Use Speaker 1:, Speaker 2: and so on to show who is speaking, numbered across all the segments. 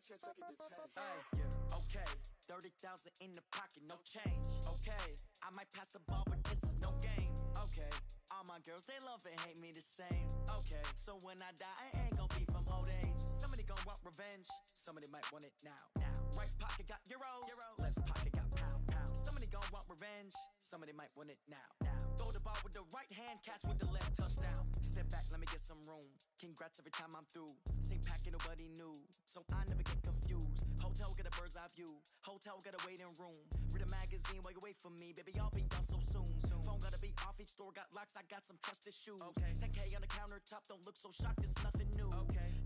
Speaker 1: Okay, 30,000 in the pocket, no change. Okay, I might pass the ball, but this is no game. Okay, all my girls, they love and hate me the same. Okay, so when I die, I ain't gon' be from old age. Somebody gon' want revenge, somebody might want it now. Right pocket got euros, left pocket got pound. Somebody gon' want revenge, somebody might want it now. Throw the ball with the right hand, catch with the left, touchdown. Step back, let me get some room. Congrats every time I'm through. Same packet, nobody knew, so I never get confused. Hotel get a bird's eye view, hotel got a waiting room. Read a magazine while you wait for me, baby, I'll be done so soon. Phone gotta be off, each store got locks, I got some trusted shoes. 10K on the countertop, don't look so shocked, it's nothing new.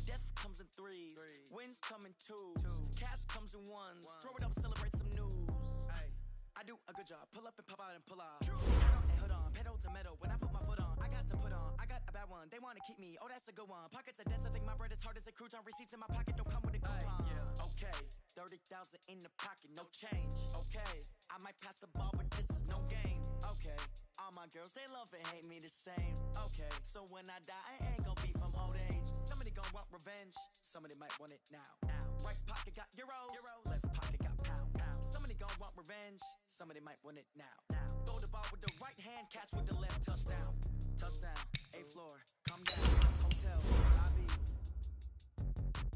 Speaker 1: Death comes in threes, wins come in twos, cash comes in ones. Throw it up, celebrate some news. I do a good job, pull up and pop out and pull out. Hold on, pedal to metal, when I put my foot on, I got to put on, I got a bad one, they wanna keep me, oh that's a good one. Pockets are dense, I think my bread is hard as a crouton. Receipts in my pocket don't come with a coupon. Okay, 30,000 in the pocket, no change. Okay, I might pass the ball, but this is no game. Okay, all my girls, they love and hate me the same. Okay, so when I die, I ain't gon' be from old age. Somebody gon' want revenge, somebody might want it now. Right pocket got euros, left pocket got pound. Somebody gon' want revenge, somebody might want it now. Throw the ball with the right hand, catch with the left, touchdown. Touchdown, 8th floor, come down. Hotel, lobby.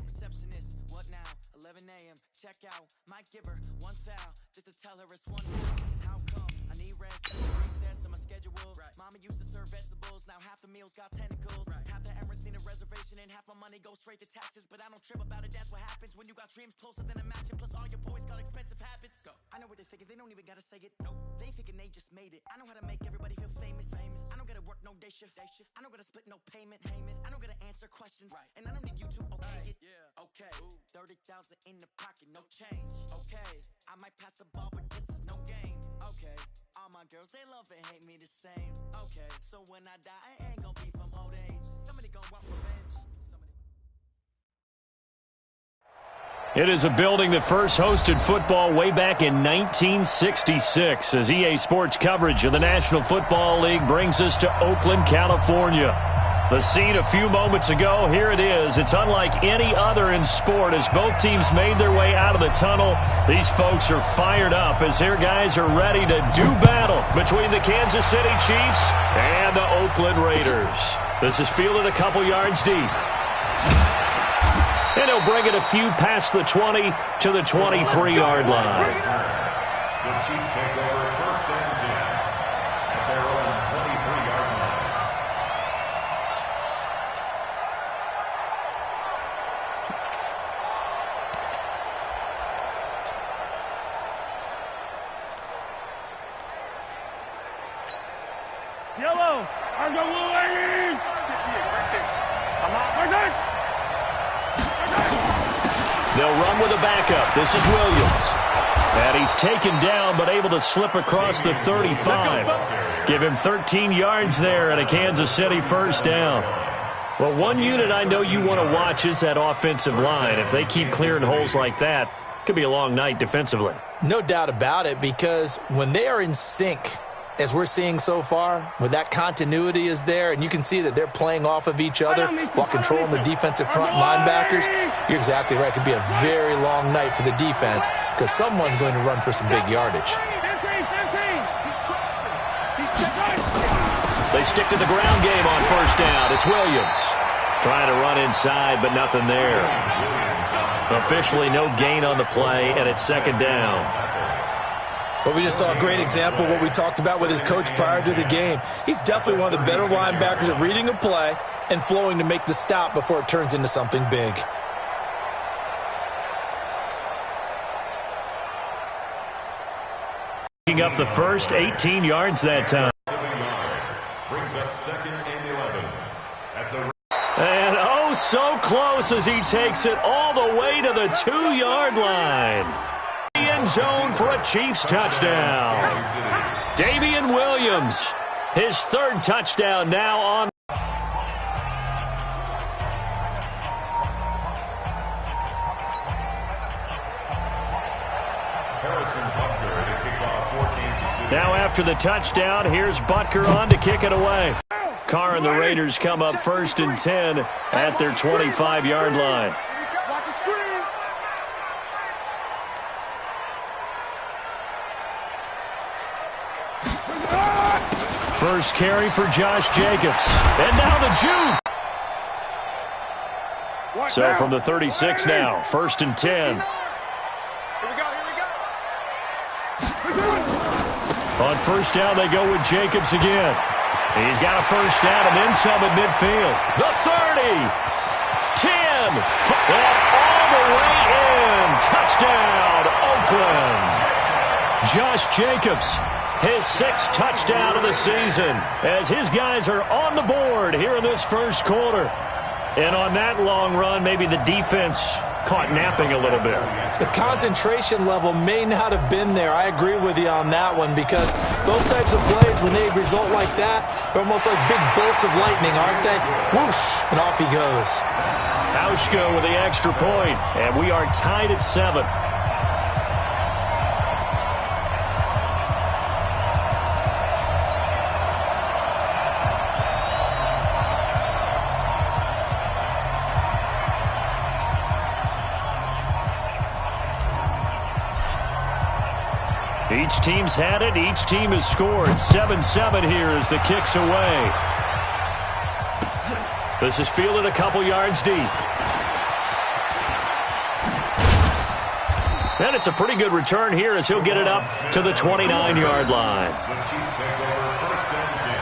Speaker 1: Receptionist, what now? 11 a.m., check out. Might give her one foul, just to tell her it's one now. How come? I need rest, recess on my schedule. Mama used to serve vegetables, now half the meals got tentacles. Half the errands need a reservation and half my money goes straight to taxes. But I don't trip about it, that's what happens when you got dreams closer than a match. And plus all your boys got expensive habits. Go. I know what they're thinking, they don't even gotta say it. Nope. They thinking they just made it. I know how to make everybody feel famous. I don't gotta work no day shift. I don't gotta split no payment. I don't gotta answer questions. And I don't need you to okay it. Okay, 30,000 in the pocket, no change. Okay, I might pass the ball, but this is no game. Okay, all my girls, they love and hate me the same. Okay, so when I die, I ain't gon' be from old age. Somebody gon' want revenge.
Speaker 2: It is a building that first hosted football way back in 1966 as EA Sports coverage of the National Football League brings us to Oakland, California. The scene a few moments ago, here it is. It's unlike any other in sport as both teams made their way out of the tunnel. These folks are fired up as their guys are ready to do battle between the Kansas City Chiefs and the Oakland Raiders. This is fielded a couple yards deep. And he'll bring it a few past the 20 to the 23-yard line.
Speaker 3: The Chiefs take over first and 10 at their own 23-yard line.
Speaker 4: Yellow, I'm the ladies. I'm out.
Speaker 2: They'll run with a backup. This is Williams. And he's taken down but able to slip across the 35. Give him 13 yards there and a Kansas City first down. Well, one unit I know you want to watch is that offensive line. If they keep clearing holes like that, it could be a long night defensively.
Speaker 5: No doubt about it, because when they are in sync, as we're seeing so far, when that continuity is there and you can see that they're playing off of each other while controlling the defensive front linebackers, you're exactly right. It could be a very long night for the defense because someone's going to run for some big yardage.
Speaker 2: They stick to the ground game on first down. It's Williams. Trying to run inside, but nothing there. Officially no gain on the play, and it's second down.
Speaker 5: But we just saw a great example of what we talked about with his coach prior to the game. He's definitely one of the better linebackers at reading a play and flowing to make the stop before it turns into something big.
Speaker 2: Picking up the first 18 yards that time.
Speaker 3: Brings up second and 11 at the.
Speaker 2: And oh, so close as he takes it all the way to the 2-yard line. End zone for a Chiefs touchdown. Damian Williams, his third touchdown now on. Now after the touchdown, here's Butker on to kick it away. Carr and the Raiders come up first and 10 at their 25-yard line. First carry for Josh Jacobs. And now the juke. So from the 36 now, 1st and 10.
Speaker 4: Here we go.
Speaker 2: On first down, they go with Jacobs again. He's got a first down and then some at midfield. The 30, 10, and all the way in. Touchdown, Oakland. Josh Jacobs, his 6th touchdown of the season, as his guys are on the board here in this first quarter. And on that long run, maybe the defense caught napping a little bit.
Speaker 5: The concentration level may not have been there. I agree with you on that one, because those types of plays, when they result like that, they're almost like big bolts of lightning, aren't they? Whoosh, and off he goes.
Speaker 2: Hauschka with the extra point, and we are tied at 7. Each team's had it. Each team has scored. 7-7 here as the kick's away. This is fielded a couple yards deep. And it's a pretty good return here as he'll get it up to the 29-yard line.
Speaker 3: The Chiefs take over 1st and 10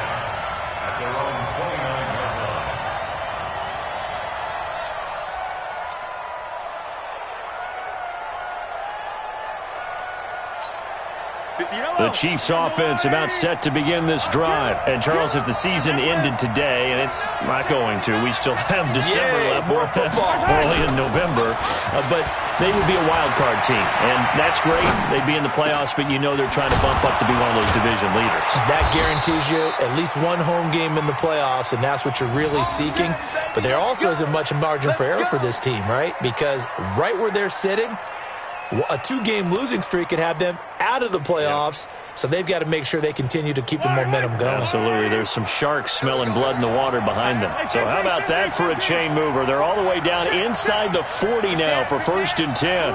Speaker 3: at their own 29-yard line.
Speaker 2: The Chiefs offense about set to begin this drive. And Charles, if the season ended today, and it's not going to, we still have December left.
Speaker 5: More football.
Speaker 2: Only in November. But they would be a wild card team. And that's great. They'd be in the playoffs, but you know they're trying to bump up to be one of those division leaders.
Speaker 5: That guarantees you at least one home game in the playoffs, and that's what you're really seeking. But there also isn't much margin for error for this team, right? Because right where they're sitting, a 2-game losing streak could have them out of the playoffs, so they've got to make sure they continue to keep the momentum going.
Speaker 2: Absolutely. There's some sharks smelling blood in the water behind them. So how about that for a chain mover? They're all the way down inside the 40 now for 1st and 10.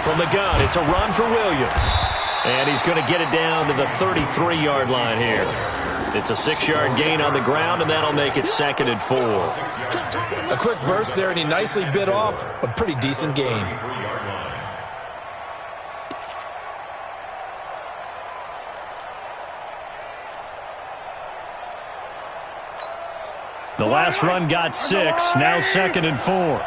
Speaker 2: From the gun, it's a run for Williams. And he's going to get it down to the 33-yard line here. It's a 6-yard gain on the ground, and that'll make it 2nd and 4.
Speaker 5: A quick burst there, and he nicely bit off a pretty decent gain.
Speaker 2: The last run got 6, now 2nd and 4.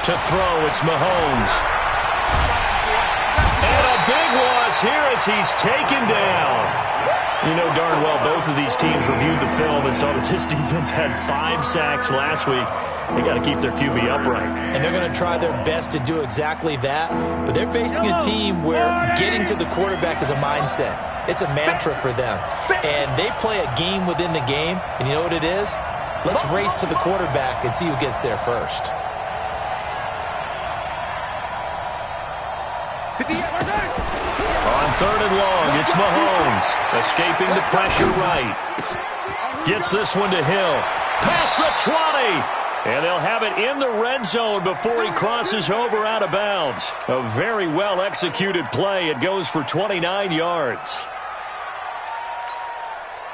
Speaker 2: To throw, it's Mahomes. And a big loss here as he's taken down. You know darn well both of these teams reviewed the film and saw that this defense had 5 sacks last week. They got to keep their QB upright.
Speaker 5: And they're going to try their best to do exactly that. But they're facing a team where getting to the quarterback is a mindset. It's a mantra for them. And they play a game within the game. And you know what it is? Let's race to the quarterback and see who gets there first.
Speaker 2: On 3rd and long, it's Mahomes. Escaping the pressure right. Gets this one to Hill. Past the 20. And they'll have it in the red zone before he crosses over out of bounds. A very well-executed play. It goes for 29 yards.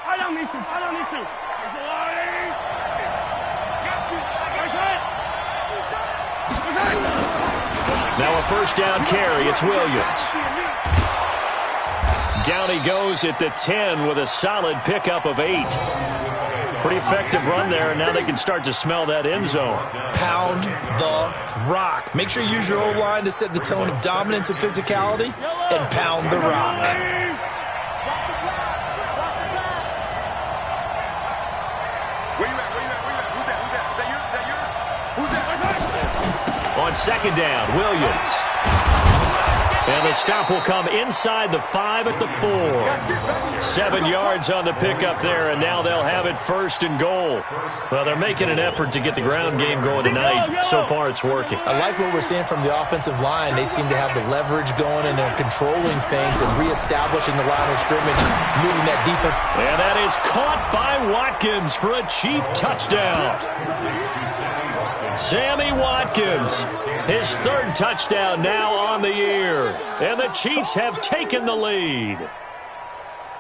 Speaker 4: I don't need to.
Speaker 2: Now a first down carry. It's Williams. Down he goes at the 10 with a solid pickup of 8. Pretty effective run there, and now they can start to smell that end zone.
Speaker 5: Pound the rock. Make sure you use your O-line to set the tone of dominance and physicality, and pound the rock.
Speaker 2: On 2nd down, Williams. And the stop will come inside the 5 at the 4. 7 yards on the pickup there, and now they'll have it 1st and goal. Well, they're making an effort to get the ground game going tonight. So far, it's working.
Speaker 5: I like what we're seeing from the offensive line. They seem to have the leverage going, and they're controlling things and reestablishing the line of scrimmage, moving that defense.
Speaker 2: And that is caught by Watkins for a Chief touchdown. Sammy Watkins, his third touchdown now on the year. And the Chiefs have taken the lead.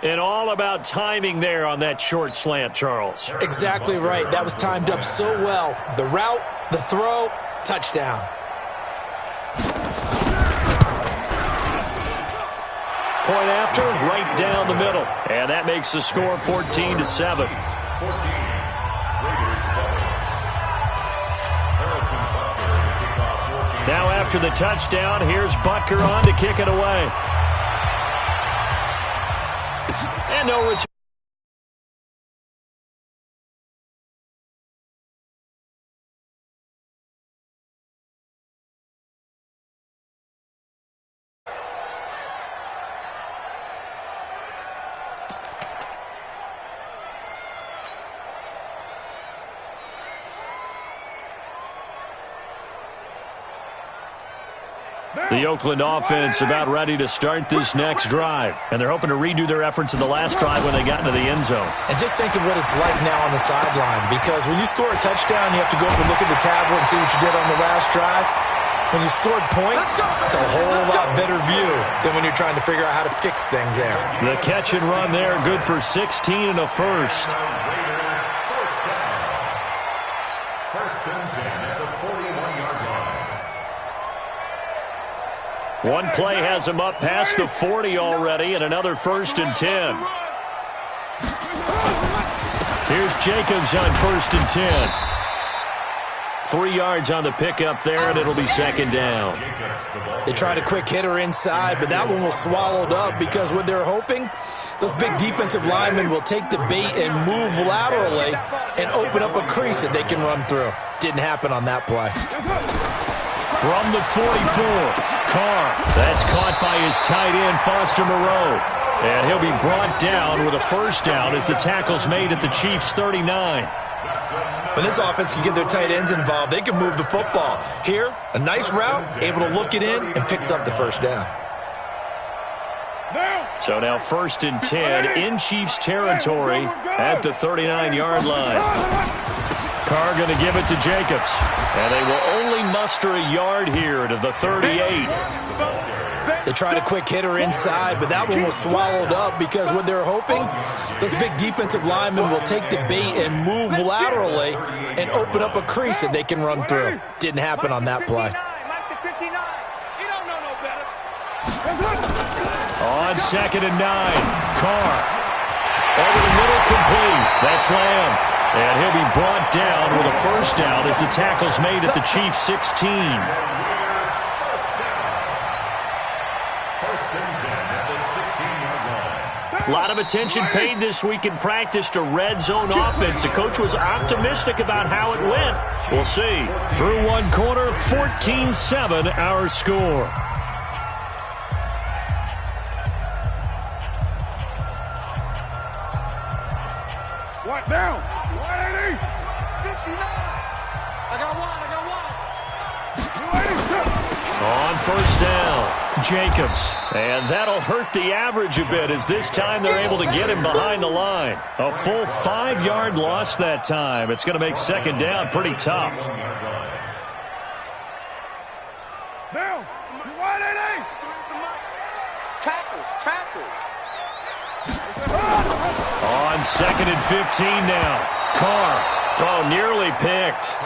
Speaker 2: And all about timing there on that short slant, Charles.
Speaker 5: Exactly right. That was timed up so well. The route, the throw, touchdown.
Speaker 2: Point after, right down the middle. And that makes the score 14-7.
Speaker 3: 14.
Speaker 2: Now after the touchdown, here's Butker on to kick it away. And no return. The Oakland offense about ready to start this next drive. And they're hoping to redo their efforts in the last drive when they got into the end zone.
Speaker 5: And just think of what it's like now on the sideline. Because when you score a touchdown, you have to go up and look at the tablet and see what you did on the last drive. When you scored points, it's a whole lot better view than when you're trying to figure out how to fix things there.
Speaker 2: The catch and run there, good for 16 and a first.
Speaker 3: First and 10 at the 41-yard line.
Speaker 2: One play has him up past the 40 already, and another first and 10. Here's Jacobs on first and 10. 3 yards on the pickup there, and it'll be second down.
Speaker 5: They tried a quick hitter inside, but that one was swallowed up because what they're hoping, those big defensive linemen will take the bait and move laterally and open up a crease that they can run through. Didn't happen on that play.
Speaker 2: From the 44, Carr. That's caught by his tight end, Foster Moreau. And he'll be brought down with a first down as the tackle's made at the Chiefs' 39.
Speaker 5: When this offense can get their tight ends involved, they can move the football. Here, a nice route, able to look it in, and picks up the first down.
Speaker 2: So now first and 10 in Chiefs territory at the 39-yard line. Carr going to give it to Jacobs. And they will only muster a yard here to the 38.
Speaker 5: They tried a quick hitter inside, but that one was swallowed up because what they're hoping, those big defensive linemen will take the bait and move laterally and open up a crease that they can run through. Didn't happen on that play.
Speaker 2: On second and 9, Carr. Over the middle, complete. That's Lamb. And he'll be brought down with a first down as the tackle's made at the Chiefs' 16. A lot of attention paid this week in practice to red zone offense. The coach was optimistic about how it went. We'll see. Through one quarter, 14-7 our score.
Speaker 4: What down? 180.
Speaker 6: 59. I got one.
Speaker 4: 282.
Speaker 2: On first down, Jacobs. And that'll hurt the average a bit as this time they're able to get him behind the line. A full 5-yard loss that time. It's going to make second down pretty tough.
Speaker 4: Down. 180.
Speaker 6: Tackles.
Speaker 2: On second and 15 now, Carr. Oh, nearly picked.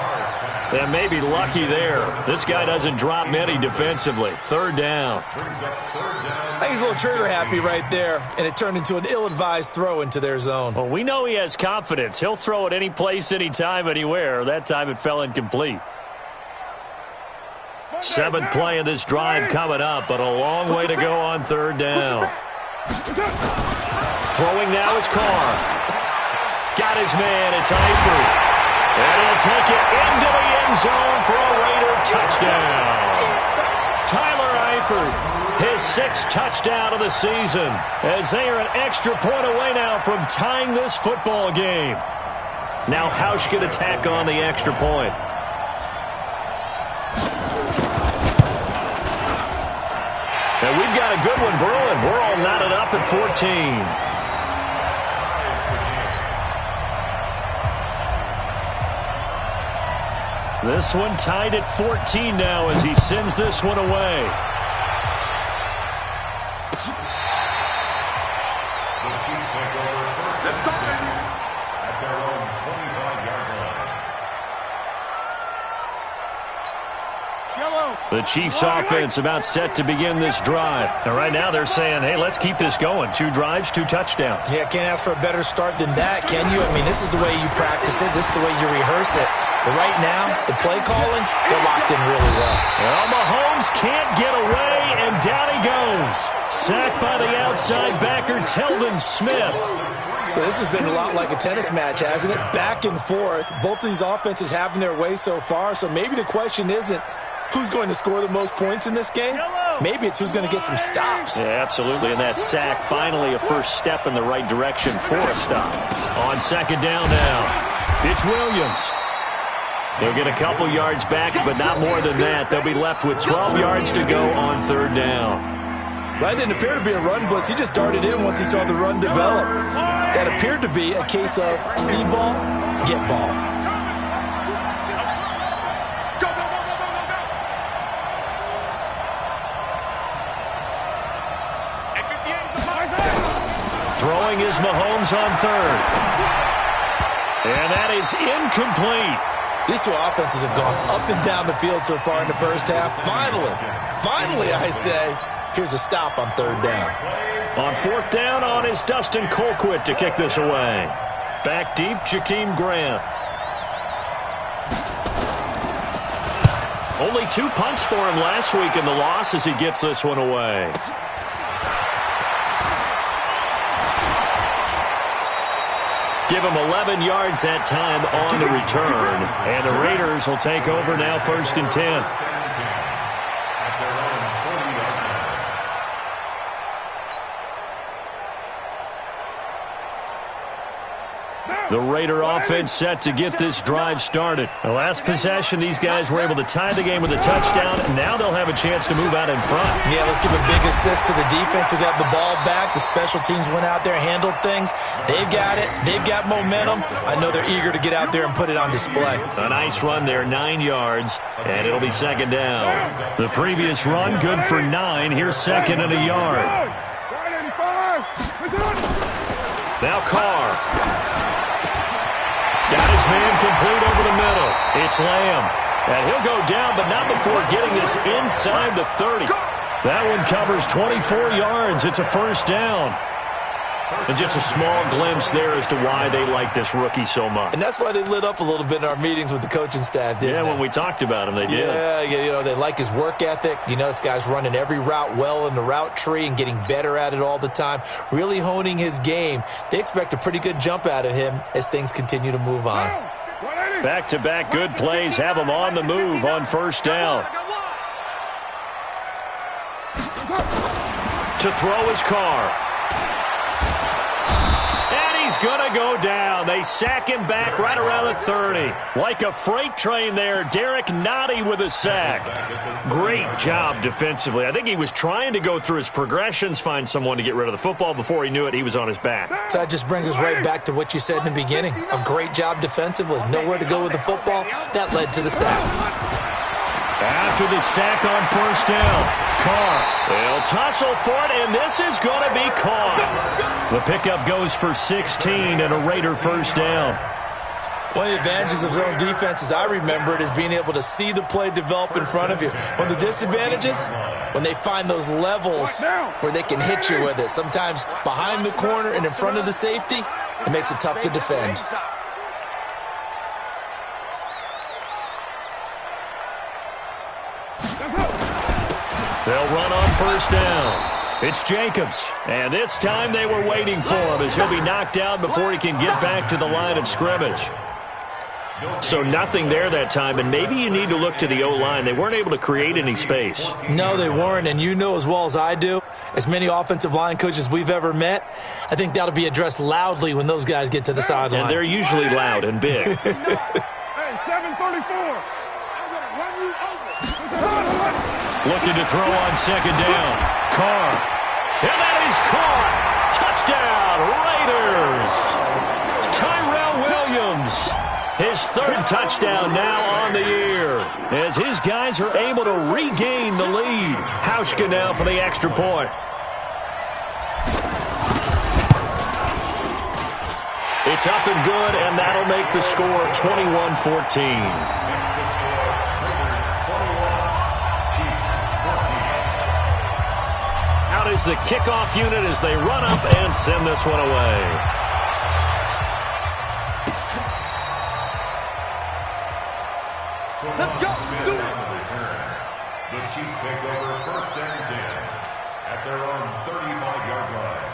Speaker 2: And maybe lucky there. This guy doesn't drop many defensively. Third down.
Speaker 5: I think he's a little trigger happy right there, and it turned into an ill-advised throw into their zone.
Speaker 2: Well, we know he has confidence. He'll throw it any place, anytime, anywhere. That time it fell incomplete. 7th play of this drive coming up, but a long way to go on third down. Throwing now is Carr. Got his man, it's Eifert. And he'll take it into the end zone for a Raider touchdown. Tyler Eifert, his 6th touchdown of the season, as they are an extra point away now from tying this football game. Now Hausch can attack on the extra point. And we've got a good one brewing. We're all knotted up at 14. This one tied at 14 now as he sends this one away.
Speaker 3: The Chiefs take over first and 6 at their own 25-yard line.
Speaker 2: The Chiefs offense about set to begin this drive. And right now they're saying, hey, let's keep this going. 2 drives, 2 touchdowns.
Speaker 5: Yeah, can't ask for a better start than that, can you? I mean, this is the way you practice it. This is the way you rehearse it. But right now, the play calling, they're locked in really well.
Speaker 2: Well, Mahomes can't get away, and down he goes. Sacked by the outside backer, Telvin Smith.
Speaker 5: So this has been a lot like a tennis match, hasn't it? Back and forth. Both of these offenses having their way so far. So maybe the question isn't who's going to score the most points in this game. Maybe it's who's going to get some stops.
Speaker 2: Yeah, absolutely. And that sack, finally a first step in the right direction for a stop. On second down now, it's Williams. They'll get a couple yards back, but not more than that. They'll be left with 12 yards to go on third down.
Speaker 5: That didn't appear to be a run blitz. He just darted in once he saw the run develop. That appeared to be a case of see ball, get ball.
Speaker 2: Throwing is Mahomes on third. And that is incomplete.
Speaker 5: These two offenses have gone up and down the field so far in the first half. Finally, I say, here's a stop on third down.
Speaker 2: On fourth down, on is Dustin Colquitt to kick this away. Back deep, Jakeem Grant. Only 2 punts for him last week in the loss as he gets this one away. Give him 11 yards that time on the return. And the Raiders will take over now, 1st and 10.
Speaker 3: At their own 40-yard line.
Speaker 2: The Raider offense set to get this drive started. The last possession, these guys were able to tie the game with a touchdown, and now they'll have a chance to move out in front.
Speaker 5: Yeah, let's give a big assist to the defense who got the ball back. The special teams went out there, handled things. They've got it. They've got momentum. I know they're eager to get out there and put it on display.
Speaker 2: A nice run there, 9 yards, and it'll be second down. The previous run, good for 9. Here's second and a yard. Now Carr. Got his man complete over the middle. It's Lamb. And he'll go down, but not before getting this inside the 30. That one covers 24 yards. It's a first down. And just a small glimpse there as to why they like this rookie so much.
Speaker 5: And that's why they lit up a little bit in our meetings with the coaching staff, didn't they?
Speaker 2: Yeah, when we talked about him, they did.
Speaker 5: Yeah, you know, they like his work ethic. You know, this guy's running every route well in the route tree and getting better at it all the time, really honing his game. They expect a pretty good jump out of him as things continue to move on.
Speaker 2: Back-to-back good plays have him on the move on first down. To throw his Carr. He's going to go down. They sack him back right around the 30. Like a freight train there, Derek Nottie with a sack. Great job defensively. I think he was trying to go through his progressions, find someone to get rid of the football. Before he knew it, he was on his back.
Speaker 5: So that just brings us right back to what you said in the beginning. A great job defensively. Nowhere to go with the football. That led to the sack.
Speaker 2: After the sack on first down, Carr. They'll tussle for it, and this is going to be caught. The pickup goes for 16 and a Raider first down.
Speaker 5: One of the advantages of zone defense, as I remember it, is being able to see the play develop in front of you. One of the disadvantages, when they find those levels where they can hit you with it. Sometimes behind the corner and in front of the safety, it makes it tough to defend.
Speaker 2: They'll run on first down. It's Jacobs, and this time they were waiting for him as he'll be knocked out before he can get back to the line of scrimmage. So nothing there that time, and maybe you need to look to the O-line. They weren't able to create any space.
Speaker 5: No, they weren't, and you know as well as I do, as many offensive line coaches we've ever met, I think that'll be addressed loudly when those guys get to the sideline.
Speaker 2: And they're usually loud and big.
Speaker 4: Hey, 734.
Speaker 2: Looking to throw on second down. Carr. And that is caught. Touchdown, Raiders. Tyrell Williams His third touchdown now on the year as his guys are able to regain the lead. Hauschka now for the extra point. It's up and good, and that'll make the score 21-14. Out is the kickoff unit as they run up and send this one away.
Speaker 6: Let's go.
Speaker 3: The Chiefs take over first and 10 at their own 35-yard line.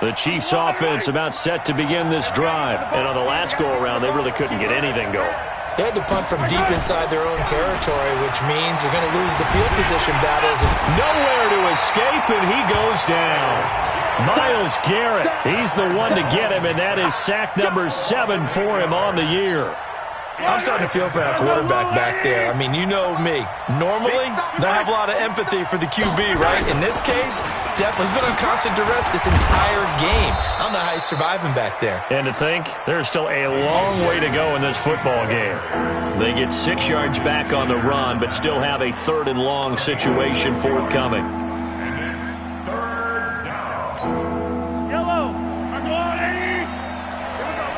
Speaker 2: The Chiefs offense about set to begin this drive. And on the last go-around, they really couldn't get anything going.
Speaker 5: They had to punt from deep inside their own territory, which means they're going to lose the field position battles.
Speaker 2: Nowhere to escape, and he goes down. Myles Garrett, he's the one to get him, and that is sack number 7 for him on the year.
Speaker 5: I'm starting to feel for that quarterback back there. I mean, you know me. Normally, don't have a lot of empathy for the QB, right? In this case, definitely has been on constant duress this entire game. I don't know how he's surviving back there.
Speaker 2: And to think, there's still a long way to go in this football game. They get 6 yards back on the run, but still have a 3rd and long situation forthcoming.
Speaker 3: And it's 3rd down.
Speaker 4: Yellow. I'm going, Eddie.
Speaker 6: Here we go.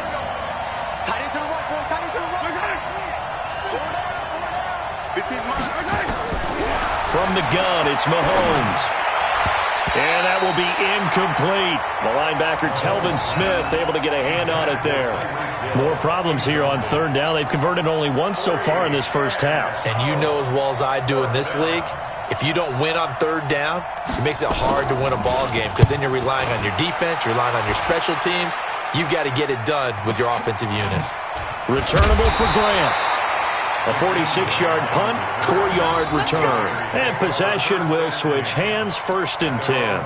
Speaker 6: Tight end to the right, boy. Tight end to the right. 15 miles.
Speaker 2: From the gun, it's Mahomes. And that will be incomplete. The linebacker, Telvin Smith, able to get a hand on it there. More problems here on 3rd down. They've converted only once so far in this first half.
Speaker 5: And you know as well as I do in this league, if you don't win on 3rd down, it makes it hard to win a ball game because then you're relying on your defense, you're relying on your special teams. You've got to get it done with your offensive unit.
Speaker 2: Returnable for Grant. A 46-yard punt, 4-yard return. And possession will switch hands, 1st and 10.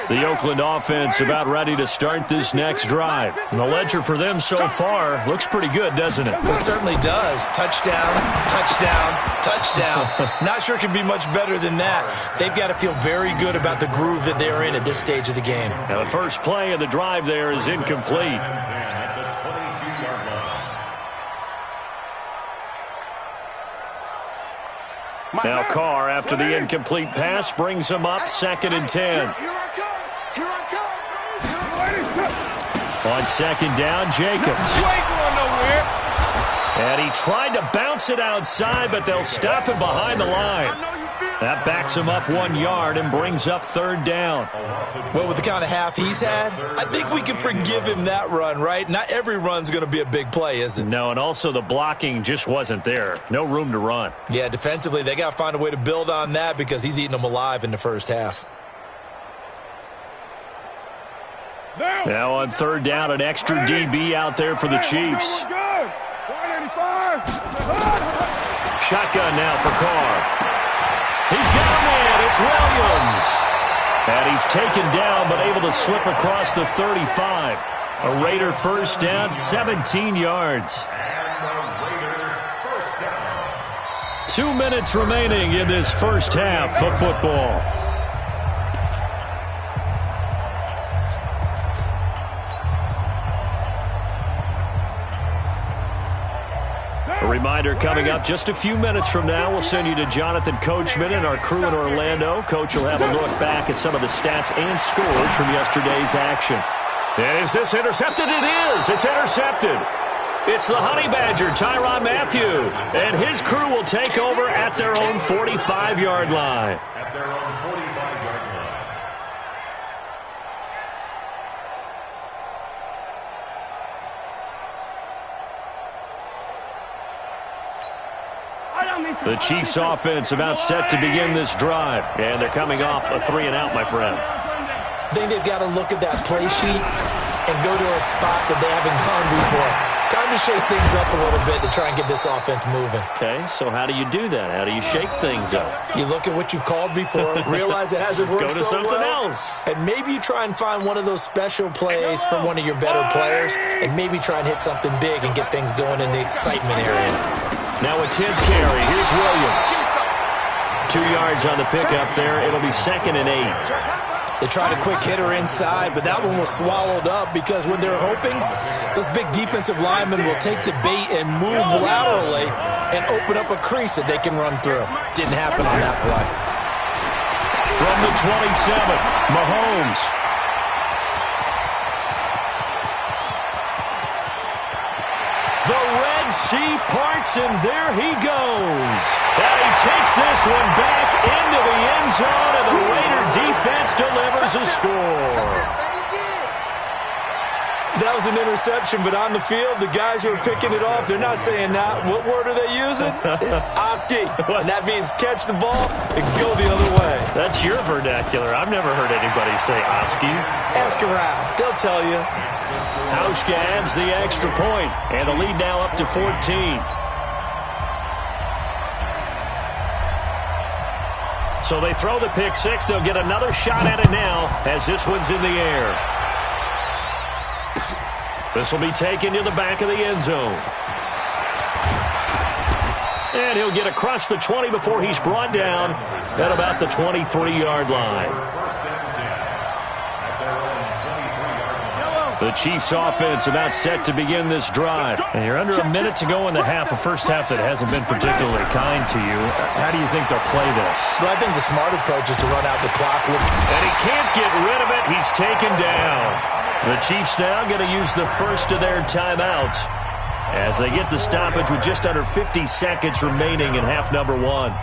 Speaker 2: The Oakland offense about ready to start this next drive. And the ledger for them so far looks pretty good, doesn't it?
Speaker 5: It certainly does. Touchdown, touchdown, touchdown. Not sure it can be much better than that. They've got to feel very good about the groove that they're in at this stage of the game.
Speaker 2: Now the first play of the drive there is incomplete. Now Carr, after the incomplete pass, brings him up 2nd and 10. On 2nd down, Jacobs. And he tried to bounce it outside, but they'll stop him behind the line. That backs him up 1 yard and brings up 3rd down.
Speaker 5: Well, with the kind of half he's had, I think we can forgive him that run, right? Not every run's going to be a big play, is it?
Speaker 2: No, and also the blocking just wasn't there. No room to run.
Speaker 5: Yeah, defensively, they got to find a way to build on that because he's eating them alive in the first half.
Speaker 2: Now on 3rd down, an extra DB out there for the Chiefs. Shotgun now for Carr. He's got him in. It's Williams. And he's taken down but able to slip across the 35. A Raider 1st down, 17 yards. 2 minutes remaining in this first half of football. A reminder coming up just a few minutes from now, we'll send you to Jonathan Coachman and our crew in Orlando. Coach will have a look back at some of the stats and scores from yesterday's action. And is this intercepted? It is. It's intercepted. It's the Honey Badger, Tyrann Mathieu. And his crew will take over at their own 45-yard line.
Speaker 3: At their own 45-yard line.
Speaker 2: The Chiefs offense about set to begin this drive. And they're coming off a 3-and-out, my friend.
Speaker 5: I think they've got to look at that play sheet and go to a spot that they haven't gone before. Time to shake things up a little bit to try and get this offense moving.
Speaker 2: Okay, so how do you do that? How do you shake things up?
Speaker 5: You look at what you've called before, realize it hasn't worked
Speaker 2: Go to
Speaker 5: so
Speaker 2: something
Speaker 5: well,
Speaker 2: else.
Speaker 5: and maybe you try and find one of those special plays from one of your better players, and maybe try and hit something big and get things going in the excitement area.
Speaker 2: Now a 10th carry. Here's Williams. 2 yards on the pickup there. It'll be 2nd and 8.
Speaker 5: They tried a quick hitter inside, but that one was swallowed up because when they're hoping, those big defensive linemen will take the bait and move laterally and open up a crease that they can run through. Didn't happen on that play.
Speaker 2: From the 27, Mahomes. The Red Sea parts, and there he goes. And he takes this one back into the end zone, and the Raider defense delivers a score.
Speaker 5: That was an interception, but on the field, the guys who are picking it off, they're not saying that. What word are they using? It's Oski, and that means catch the ball and go the other way.
Speaker 2: That's your vernacular. I've never heard anybody say Oski.
Speaker 5: Ask around. They'll tell you.
Speaker 2: Hauschka adds the extra point, and the lead now up to 14. So they throw the pick six. They'll get another shot at it now as this one's in the air. This will be taken to the back of the end zone. And he'll get across the 20 before he's brought down at about the 23-yard line. The Chiefs offense about set to begin this drive. And you're under a minute to go in the half, a first half that hasn't been particularly kind to you. How do you think they'll play this?
Speaker 5: Well, I think the smart approach is to run out the clock.
Speaker 2: And he can't get rid of it. He's taken down. The Chiefs now going to use the first of their timeouts as they get the stoppage with just under 50 seconds remaining in half number one.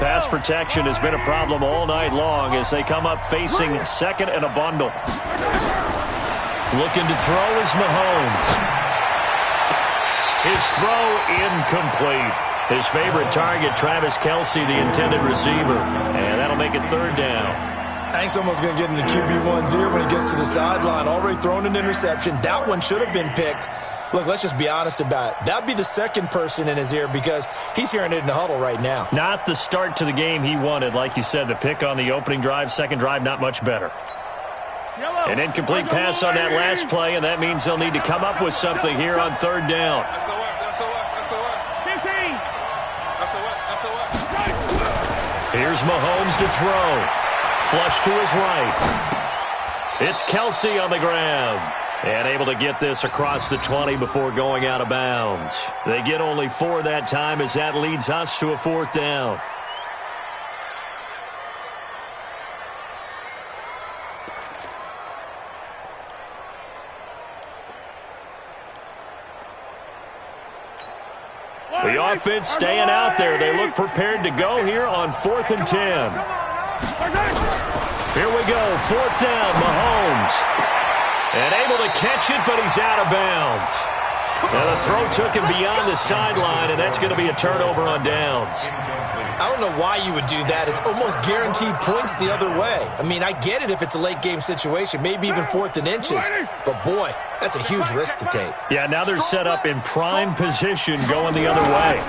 Speaker 2: Pass protection has been a problem all night long as they come up facing second and a bundle. Looking to throw is Mahomes. His throw incomplete. His favorite target, Travis Kelce, the intended receiver. And that'll make it third down.
Speaker 5: I think someone's going to get in the QB1's ear when he gets to the sideline. Already thrown an interception. That one should have been picked. Look, let's just be honest about it. That would be the second person in his ear because he's hearing it in the huddle right now.
Speaker 2: Not the start to the game he wanted. Like you said, the pick on the opening drive, second drive, not much better. An incomplete pass on that last play, and that means they'll need to come up with something here on third down. Here's Mahomes to throw. Flush to his right. It's Kelce on the ground. And able to get this across the 20 before going out of bounds. They get only 4 that time as that leads us to a fourth down. The offense staying out there. They look prepared to go here on 4th and 10. Here we go. 4th down, Mahomes. And able to catch it, but he's out of bounds. Now the throw took him beyond the sideline, and that's going to be a turnover on downs.
Speaker 5: I don't know why you would do that. It's almost guaranteed points the other way. I mean, I get it if it's a late game situation, maybe even 4th and inches. But, boy, that's a huge risk to take.
Speaker 2: Yeah, now they're set up in prime position going the other way.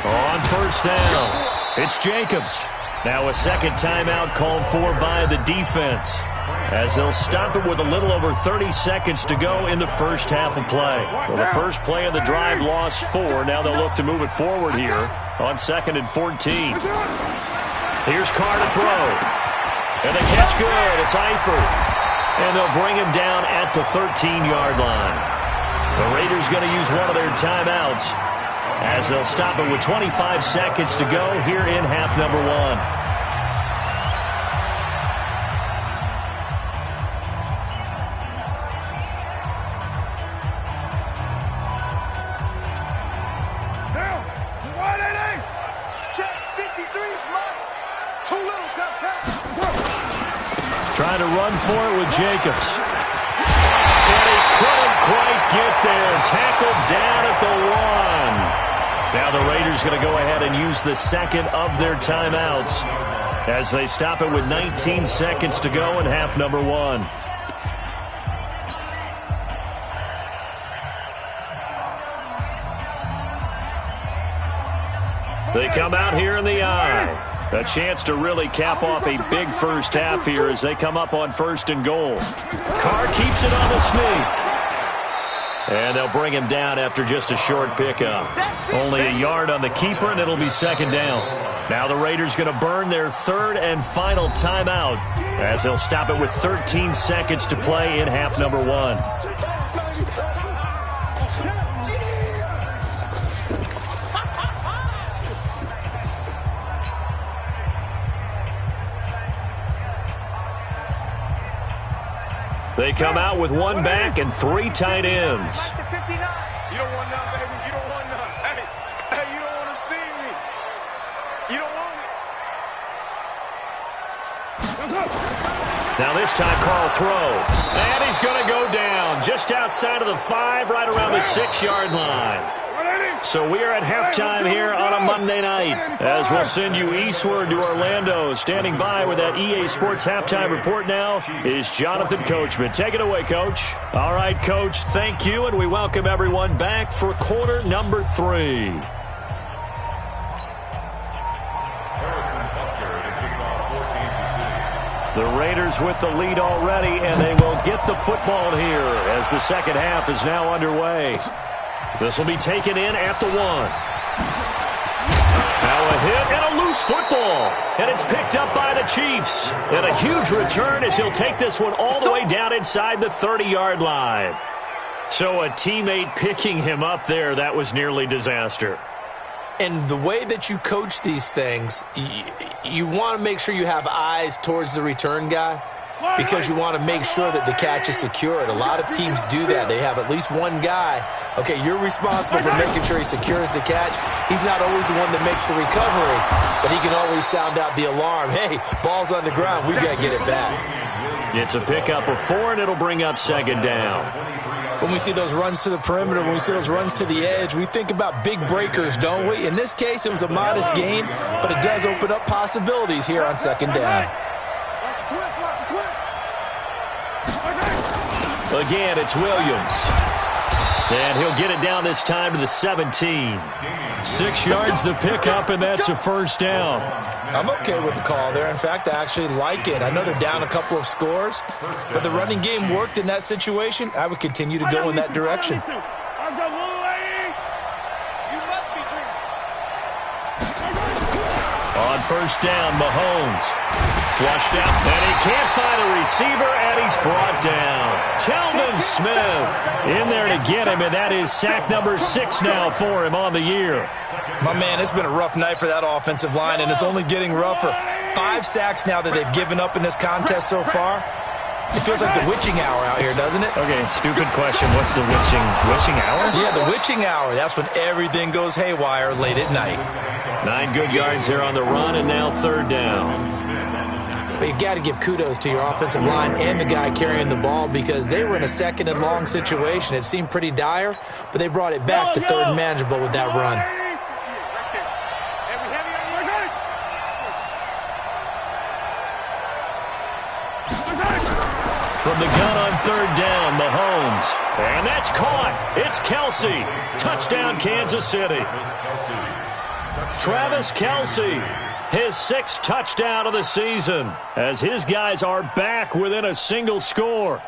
Speaker 2: On first down, it's Jacobs. Now a second timeout called for by the defense as they'll stop it with a little over 30 seconds to go in the first half of play. Well, the first play of the drive lost 4. Now they'll look to move it forward here on 2nd and 14. Here's Carr to throw. And the catch good. It's Eifert. And they'll bring him down at the 13-yard line. The Raiders going to use one of their timeouts as they'll stop it with 25 seconds to go here in half number one. Trying to run for it with Jacobs. And he couldn't quite get there. Tackled down at the 1. Now the Raiders going to go ahead and use the second of their timeouts as they stop it with 19 seconds to go in half number one. They come out here in the I. A chance to really cap off a big first half here as they come up on 1st and goal. Carr keeps it on the sneak. And they'll bring him down after just a short pickup. Only a yard on the keeper, and it'll be 2nd down. Now the Raiders going to burn their 3rd and final timeout as they'll stop it with 13 seconds to play in half number 1. They come out with 1 back and 3 tight ends.
Speaker 6: You don't want none, baby. You don't want none. Hey, you don't want to see me. You don't want it.
Speaker 2: Now this time Carl throw. And he's going to go down just outside of the 5, right around the 6-yard line. So we are at halftime here on a Monday night as we'll send you eastward to Orlando. Standing by with that EA Sports halftime report now is Jonathan Coachman. Take it away, Coach. All right, Coach, thank you, and we welcome everyone back for quarter number 3. The Raiders with the lead already, and they will get the football here as the second half is now underway. This will be taken in at the 1. Now a hit and a loose football. And it's picked up by the Chiefs. And a huge return as he'll take this one all the way down inside the 30-yard line. So a teammate picking him up there, that was nearly disaster.
Speaker 5: And the way that you coach these things, you want to make sure you have eyes towards the return guy, because you want to make sure that the catch is secured. A lot of teams do that. They have at least one guy. Okay, you're responsible for making sure he secures the catch. He's not always the one that makes the recovery, but he can always sound out the alarm. Hey, ball's on the ground. We've got to get it back.
Speaker 2: It's a pickup of 4, and it'll bring up 2nd down.
Speaker 5: When we see those runs to the perimeter, when we see those runs to the edge, we think about big breakers, don't we? In this case, it was a modest gain, but it does open up possibilities here on 2nd down.
Speaker 2: Again, it's Williams. And he'll get it down this time to the 17. 6 yards the pickup, and that's a 1st down.
Speaker 5: I'm okay with the call there. In fact, I actually like it. I know they're down a couple of scores, but the running game worked in that situation. I would continue to go in that direction.
Speaker 2: On 1st down, Mahomes. Flushed out, and he can't find a receiver, and he's brought down. Telvin Smith in there to get him, and that is sack number 6 now for him on the year.
Speaker 5: My man, it's been a rough night for that offensive line, and it's only getting rougher. 5 sacks now that they've given up in this contest so far. It feels like the witching hour out here, doesn't it?
Speaker 2: Okay, stupid question. What's the witching hour?
Speaker 5: Yeah, the witching hour. That's when everything goes haywire late at night.
Speaker 2: 9 good yards there on the run, and now 3rd down.
Speaker 5: But you've got to give kudos to your offensive line and the guy carrying the ball, because they were in a 2nd and long situation. It seemed pretty dire, but they brought it back to 3rd and manageable with that run.
Speaker 2: From the gun on 3rd down, Mahomes. And that's caught. It's Kelce. Touchdown, Kansas City. Travis Kelce, his 6th touchdown of the season, as his guys are back within a single score.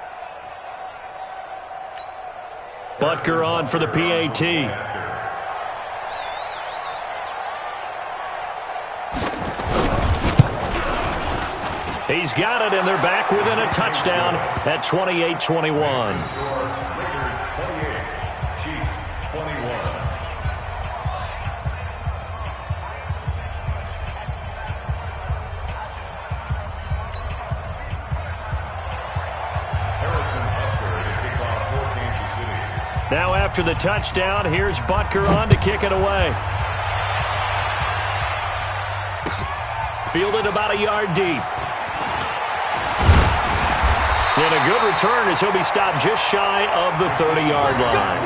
Speaker 2: Butker on for the PAT. He's got it, and they're back within a touchdown at 28-21. Now after the touchdown, here's Butker on to kick it away. Fielded about a yard deep. And a good return as he'll be stopped just shy of the 30-yard line.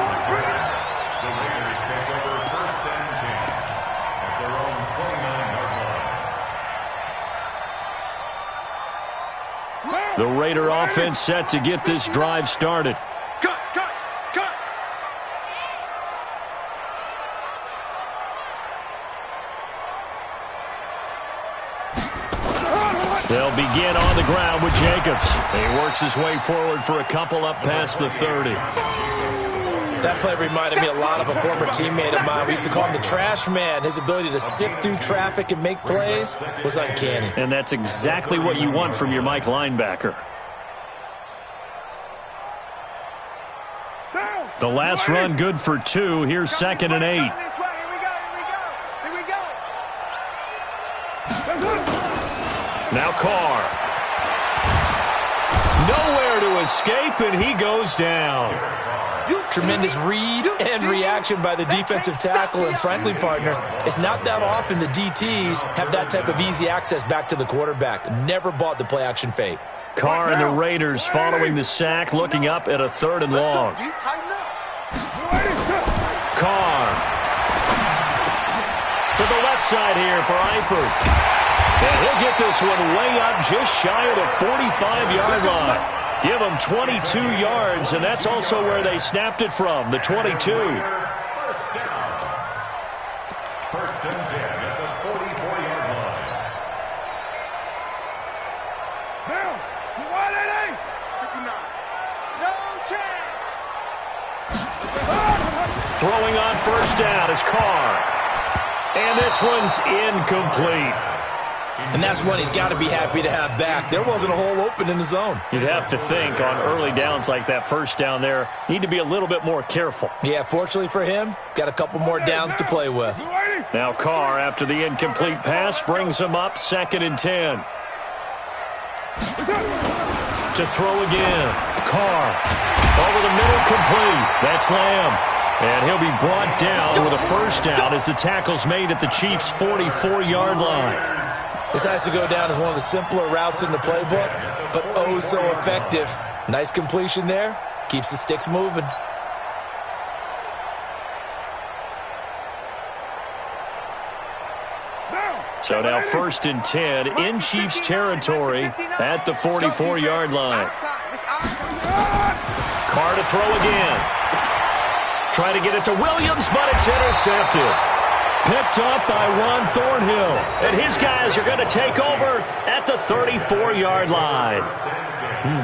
Speaker 2: The Raider offense set to get this drive started. They'll begin on the ground with Jacobs. He works his way forward for a couple up past the 30.
Speaker 5: That play reminded me a lot of a former teammate of mine. We used to call him the trash man. His ability to sift through traffic and make plays was uncanny.
Speaker 2: And that's exactly what you want from your Mike linebacker. The last run good for 2. Here's 2nd and 8. Now Carr. Nowhere to escape, and he goes down.
Speaker 5: Tremendous read and reaction by the defensive tackle, and frankly, partner, it's not that often the DTs have that type of easy access back to the quarterback. Never bought the play-action fake.
Speaker 2: Carr and the Raiders following the sack, looking up at a 3rd and long. Carr to the left side here for Eifert. And he'll get this one way up just shy of the 45-yard line. Give them 22 yards, and that's also where they snapped it from, the 22.
Speaker 3: First and 10 at the 44-yard line.
Speaker 4: Now, you want it, 59. No chance.
Speaker 2: Throwing on first down is Carr. And this one's incomplete.
Speaker 5: And that's one he's got to be happy to have back. There wasn't a hole open in the zone.
Speaker 2: You'd have to think on early downs like that first down there, need to be a little bit more careful.
Speaker 5: Yeah, fortunately for him, got a couple more downs to play with.
Speaker 2: Now Carr, after the incomplete pass, brings him up 2nd and 10. To throw again. Carr. Over the middle, complete. That's Lamb. And he'll be brought down with a first down as the tackle's made at the Chiefs' 44-yard line.
Speaker 5: This has to go down as one of the simpler routes in the playbook, but oh so effective. Nice completion there. Keeps the sticks moving.
Speaker 2: So now 1st and 10 in Chiefs territory at the 44-yard line. Carr to throw again. Try to get it to Williams, but it's intercepted. Picked up by Ron Thornhill. And his guys are going to take over at the 34-yard line.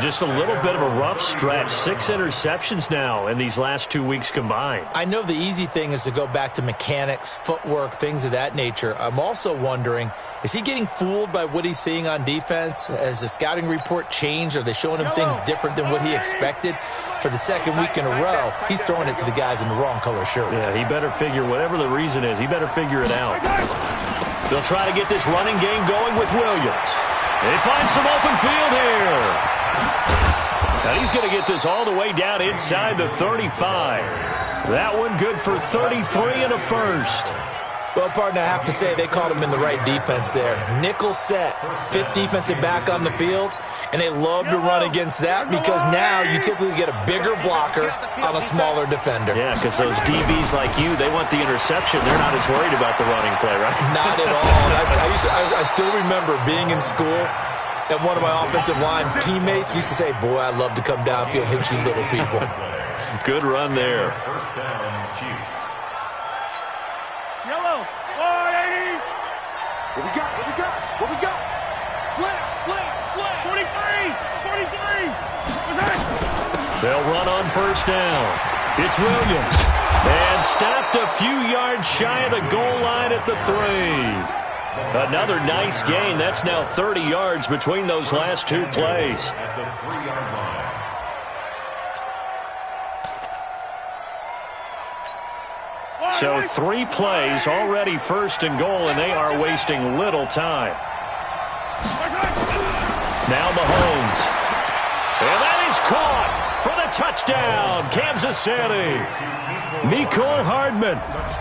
Speaker 2: Just a little bit of a rough stretch. 6 interceptions now in these last 2 weeks combined.
Speaker 5: I know the easy thing is to go back to mechanics, footwork, things of that nature. I'm also wondering, is he getting fooled by what he's seeing on defense? Has the scouting report changed? Are they showing him things different than what he expected? For the 2nd week in a row, he's throwing it to the guys in the wrong color shirts.
Speaker 2: Yeah, he better figure, whatever the reason is, he better figure it out. They'll try to get this running game going with Williams. They find some open field here. Now he's going to get this all the way down inside the 35. That one good for 33 and a first.
Speaker 5: Well, partner, I have to say they called him in the right defense there. Nickel set, 5th defensive back on the field, and they love to run against that because now you typically get a bigger blocker on a smaller defender.
Speaker 2: Yeah, because those DBs like you, they want the interception. They're not as worried about the running play, right?
Speaker 5: Not at all. I still remember being in school, and one of my offensive line teammates used to say, boy, I'd love to come downfield and hit you little people.
Speaker 2: Good run there.
Speaker 3: First down, Chiefs.
Speaker 4: Yellow. 180.
Speaker 6: What we got? What we got? What we got? Slam, slam, slam.
Speaker 4: 43. 43.
Speaker 2: They'll run on first down. It's Williams. And stopped a few yards shy of the goal line at the 3. Another nice gain. That's now 30 yards between those last 2 plays.
Speaker 3: At the 3-yard line.
Speaker 2: So 3 plays, already 1st and goal, and they are wasting little time. Now Mahomes. And that is caught for the touchdown, Kansas City. Mecole Hardman,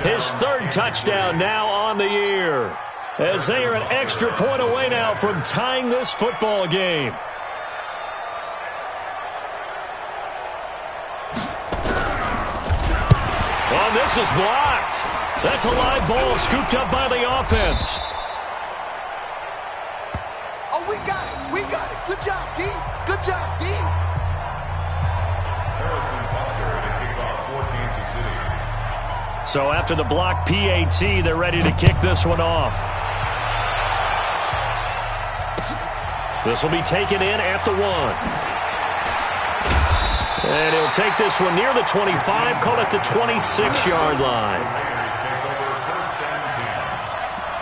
Speaker 2: his 3rd touchdown now on the year, as they are an extra point away now from tying this football game. Oh, this is blocked. That's a live ball scooped up by the offense.
Speaker 6: Oh, we got it. We got it. Good job, D. Good job, D.
Speaker 3: Harrison Butker to kick off for Kansas City.
Speaker 2: So after the block PAT, they're ready to kick this one off. This will be taken in at the 1. And he'll take this one near the 25, call it the 26-yard line.
Speaker 3: Raiders take over first and 10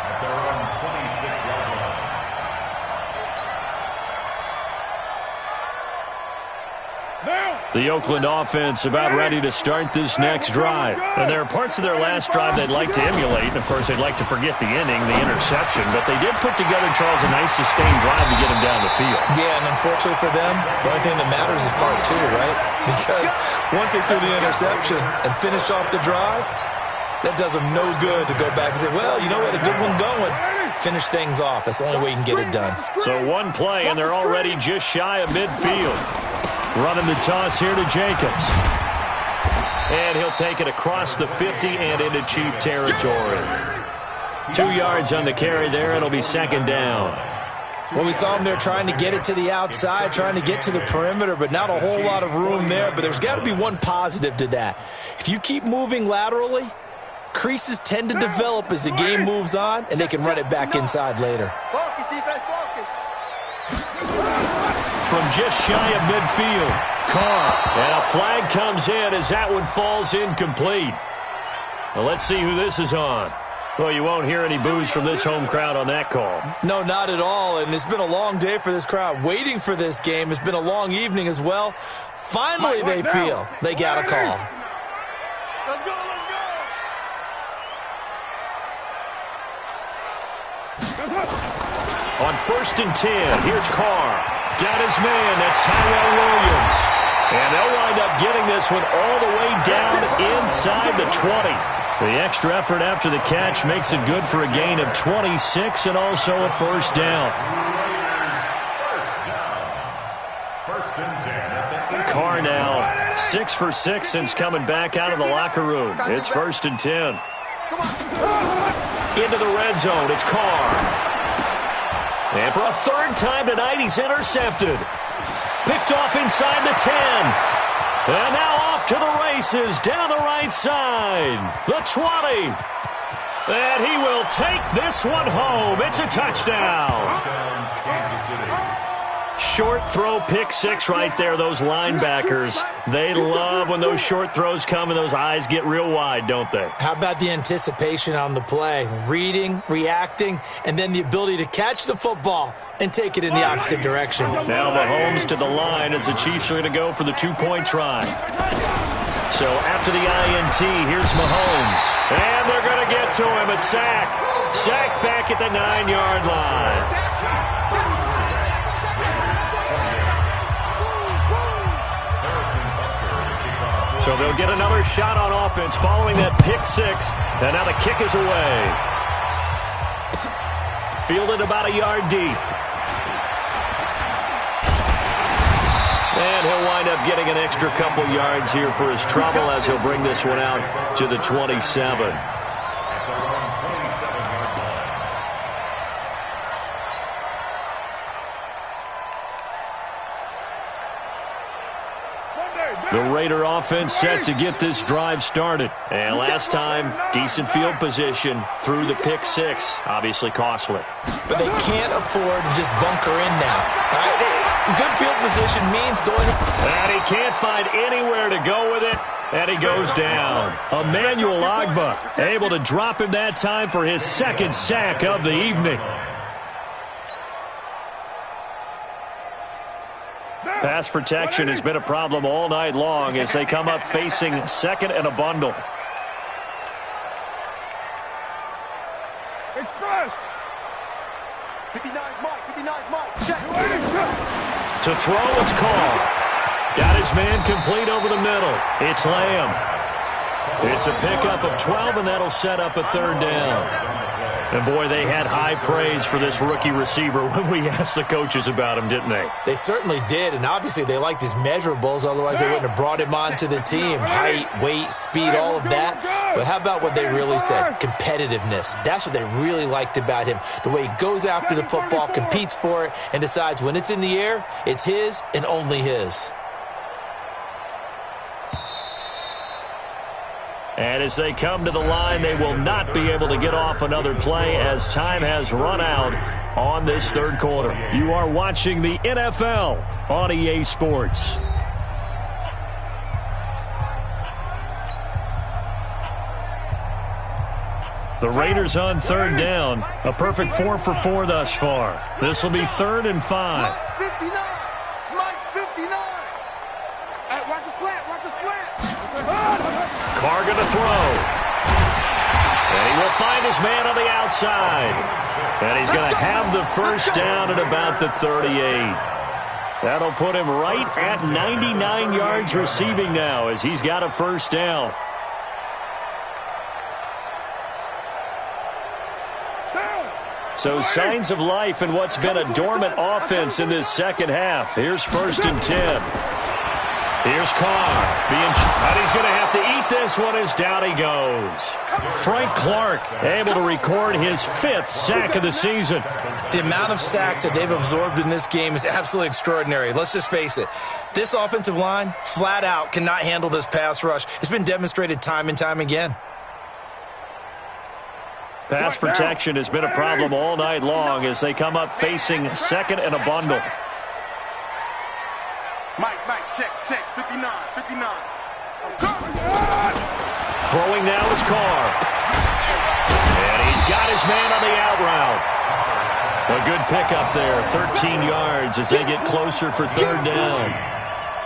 Speaker 3: at their own 26-yard line.
Speaker 2: The Oakland offense about ready to start this next drive. And there are parts of their last drive they'd like to emulate. And, of course, they'd like to forget the inning, the interception. But they did put together, Charles, a nice sustained drive to get him down the field.
Speaker 5: Yeah, and unfortunately for them, the only thing that matters is part 2, right? Because once they threw the interception and finished off the drive, that does them no good to go back and say, well, you know what, a good one going. Finish things off. That's the only way you can get it done.
Speaker 2: So one play, and they're already just shy of midfield. Running the toss here to Jacobs. And he'll take it across the 50 and into Chief territory. 2 yards on the carry there. It'll be second down.
Speaker 5: Well, we saw him there trying to get it to the outside, trying to get to the perimeter, but not a whole lot of room there. But there's got to be one positive to that. If you keep moving laterally, creases tend to develop as the game moves on, and they can run it back inside later.
Speaker 6: Focus, defense, focus.
Speaker 2: From just shy of midfield, Carr. And a flag comes in as that one falls incomplete. Well, let's see who this is on. Well, you won't hear any boos from this home crowd on that call.
Speaker 5: No, not at all, and it's been a long day for this crowd waiting for this game. It's been a long evening as well. Finally, they feel they got a call.
Speaker 6: Let's go, let's go.
Speaker 2: On 1st and 10, here's Carr. Got his man, that's TRL Williams. And they'll wind up getting this one all the way down inside the 20. The extra effort after the catch makes it good for a gain of 26 and also a first down.
Speaker 3: First and 10 at the
Speaker 2: Carr now 6 for 6 since coming back out of the locker room. It's 1st and 10. Into the red zone, it's Carr. And for a third time tonight, he's intercepted. Picked off inside the 10. And now off to the races down the right side. The 20. And he will take this one home. It's a touchdown.
Speaker 3: touchdown, Kansas City.
Speaker 2: Short throw, pick six right there. Those linebackers, they love when those short throws come and those eyes get real wide, don't they?
Speaker 5: How about the anticipation on the play? Reading, reacting, and then the ability to catch the football and take it in the opposite direction.
Speaker 2: Now Mahomes to the line as the Chiefs are going to go for the two-point try. So after the INT, here's Mahomes. And they're going to get to him, a sack. Sack back at the 9-yard line. So they'll get another shot on offense following that pick six. And now the kick is away. Fielded about a yard deep. And he'll wind up getting an extra couple yards here for his trouble as he'll bring this one out to the 27. The Raider offense set to get this drive started. And last time, decent field position through the pick six. Obviously costly.
Speaker 5: But they can't afford to just bunker in now. All right? Good field position means go ahead.
Speaker 2: And he can't find anywhere to go with it. And he goes down. Emmanuel Ogbah able to drop him that time for his second sack of the evening. Pass protection has been a problem all night long as they come up facing second and a bundle.
Speaker 4: Express.
Speaker 6: 59 Mike, check.
Speaker 2: To throw, it's Carr. Got his man complete over the middle. It's Lamb. It's a pickup of 12, and that'll set up a third down. And, boy, they had high praise for this rookie receiver when we asked the coaches about him, didn't they?
Speaker 5: They certainly did, and obviously they liked his measurables. Otherwise, they wouldn't have brought him onto the team. Height, weight, speed, all of that. But how about what they really said? Competitiveness. That's what they really liked about him. The way he goes after the football, competes for it, and decides when it's in the air, it's his and only his.
Speaker 2: And as they come to the line, they will not be able to get off another play as time has run out on this third quarter. You are watching the NFL on EA Sports. The Raiders on third down. A perfect 4 for 4 thus far. This will be 3rd and 5.
Speaker 4: Mike's 59. Mike's 59. Hey, watch the slant. Watch the slant.
Speaker 2: Carr going to throw. And he will find his man on the outside. And he's going to have the first down at about the 38. That'll put him right at 99 yards receiving now as he's got a first down. So signs of life in what's been a dormant offense in this second half. Here's 1st and 10. Here's Carr. And he's going to have to eat this one as down he goes. Frank Clark able to record his 5th sack of the season.
Speaker 5: The amount of sacks that they've absorbed in this game is absolutely extraordinary. Let's just face it. This offensive line, flat out, cannot handle this pass rush. It's been demonstrated time and time again.
Speaker 2: Pass protection has been a problem all night long as they come up facing 2nd and a bundle.
Speaker 6: Mike, check, 59.
Speaker 2: Throwing now is Carr. And he's got his man on the out route. A good pickup there, 13 yards as they get closer for 3rd down.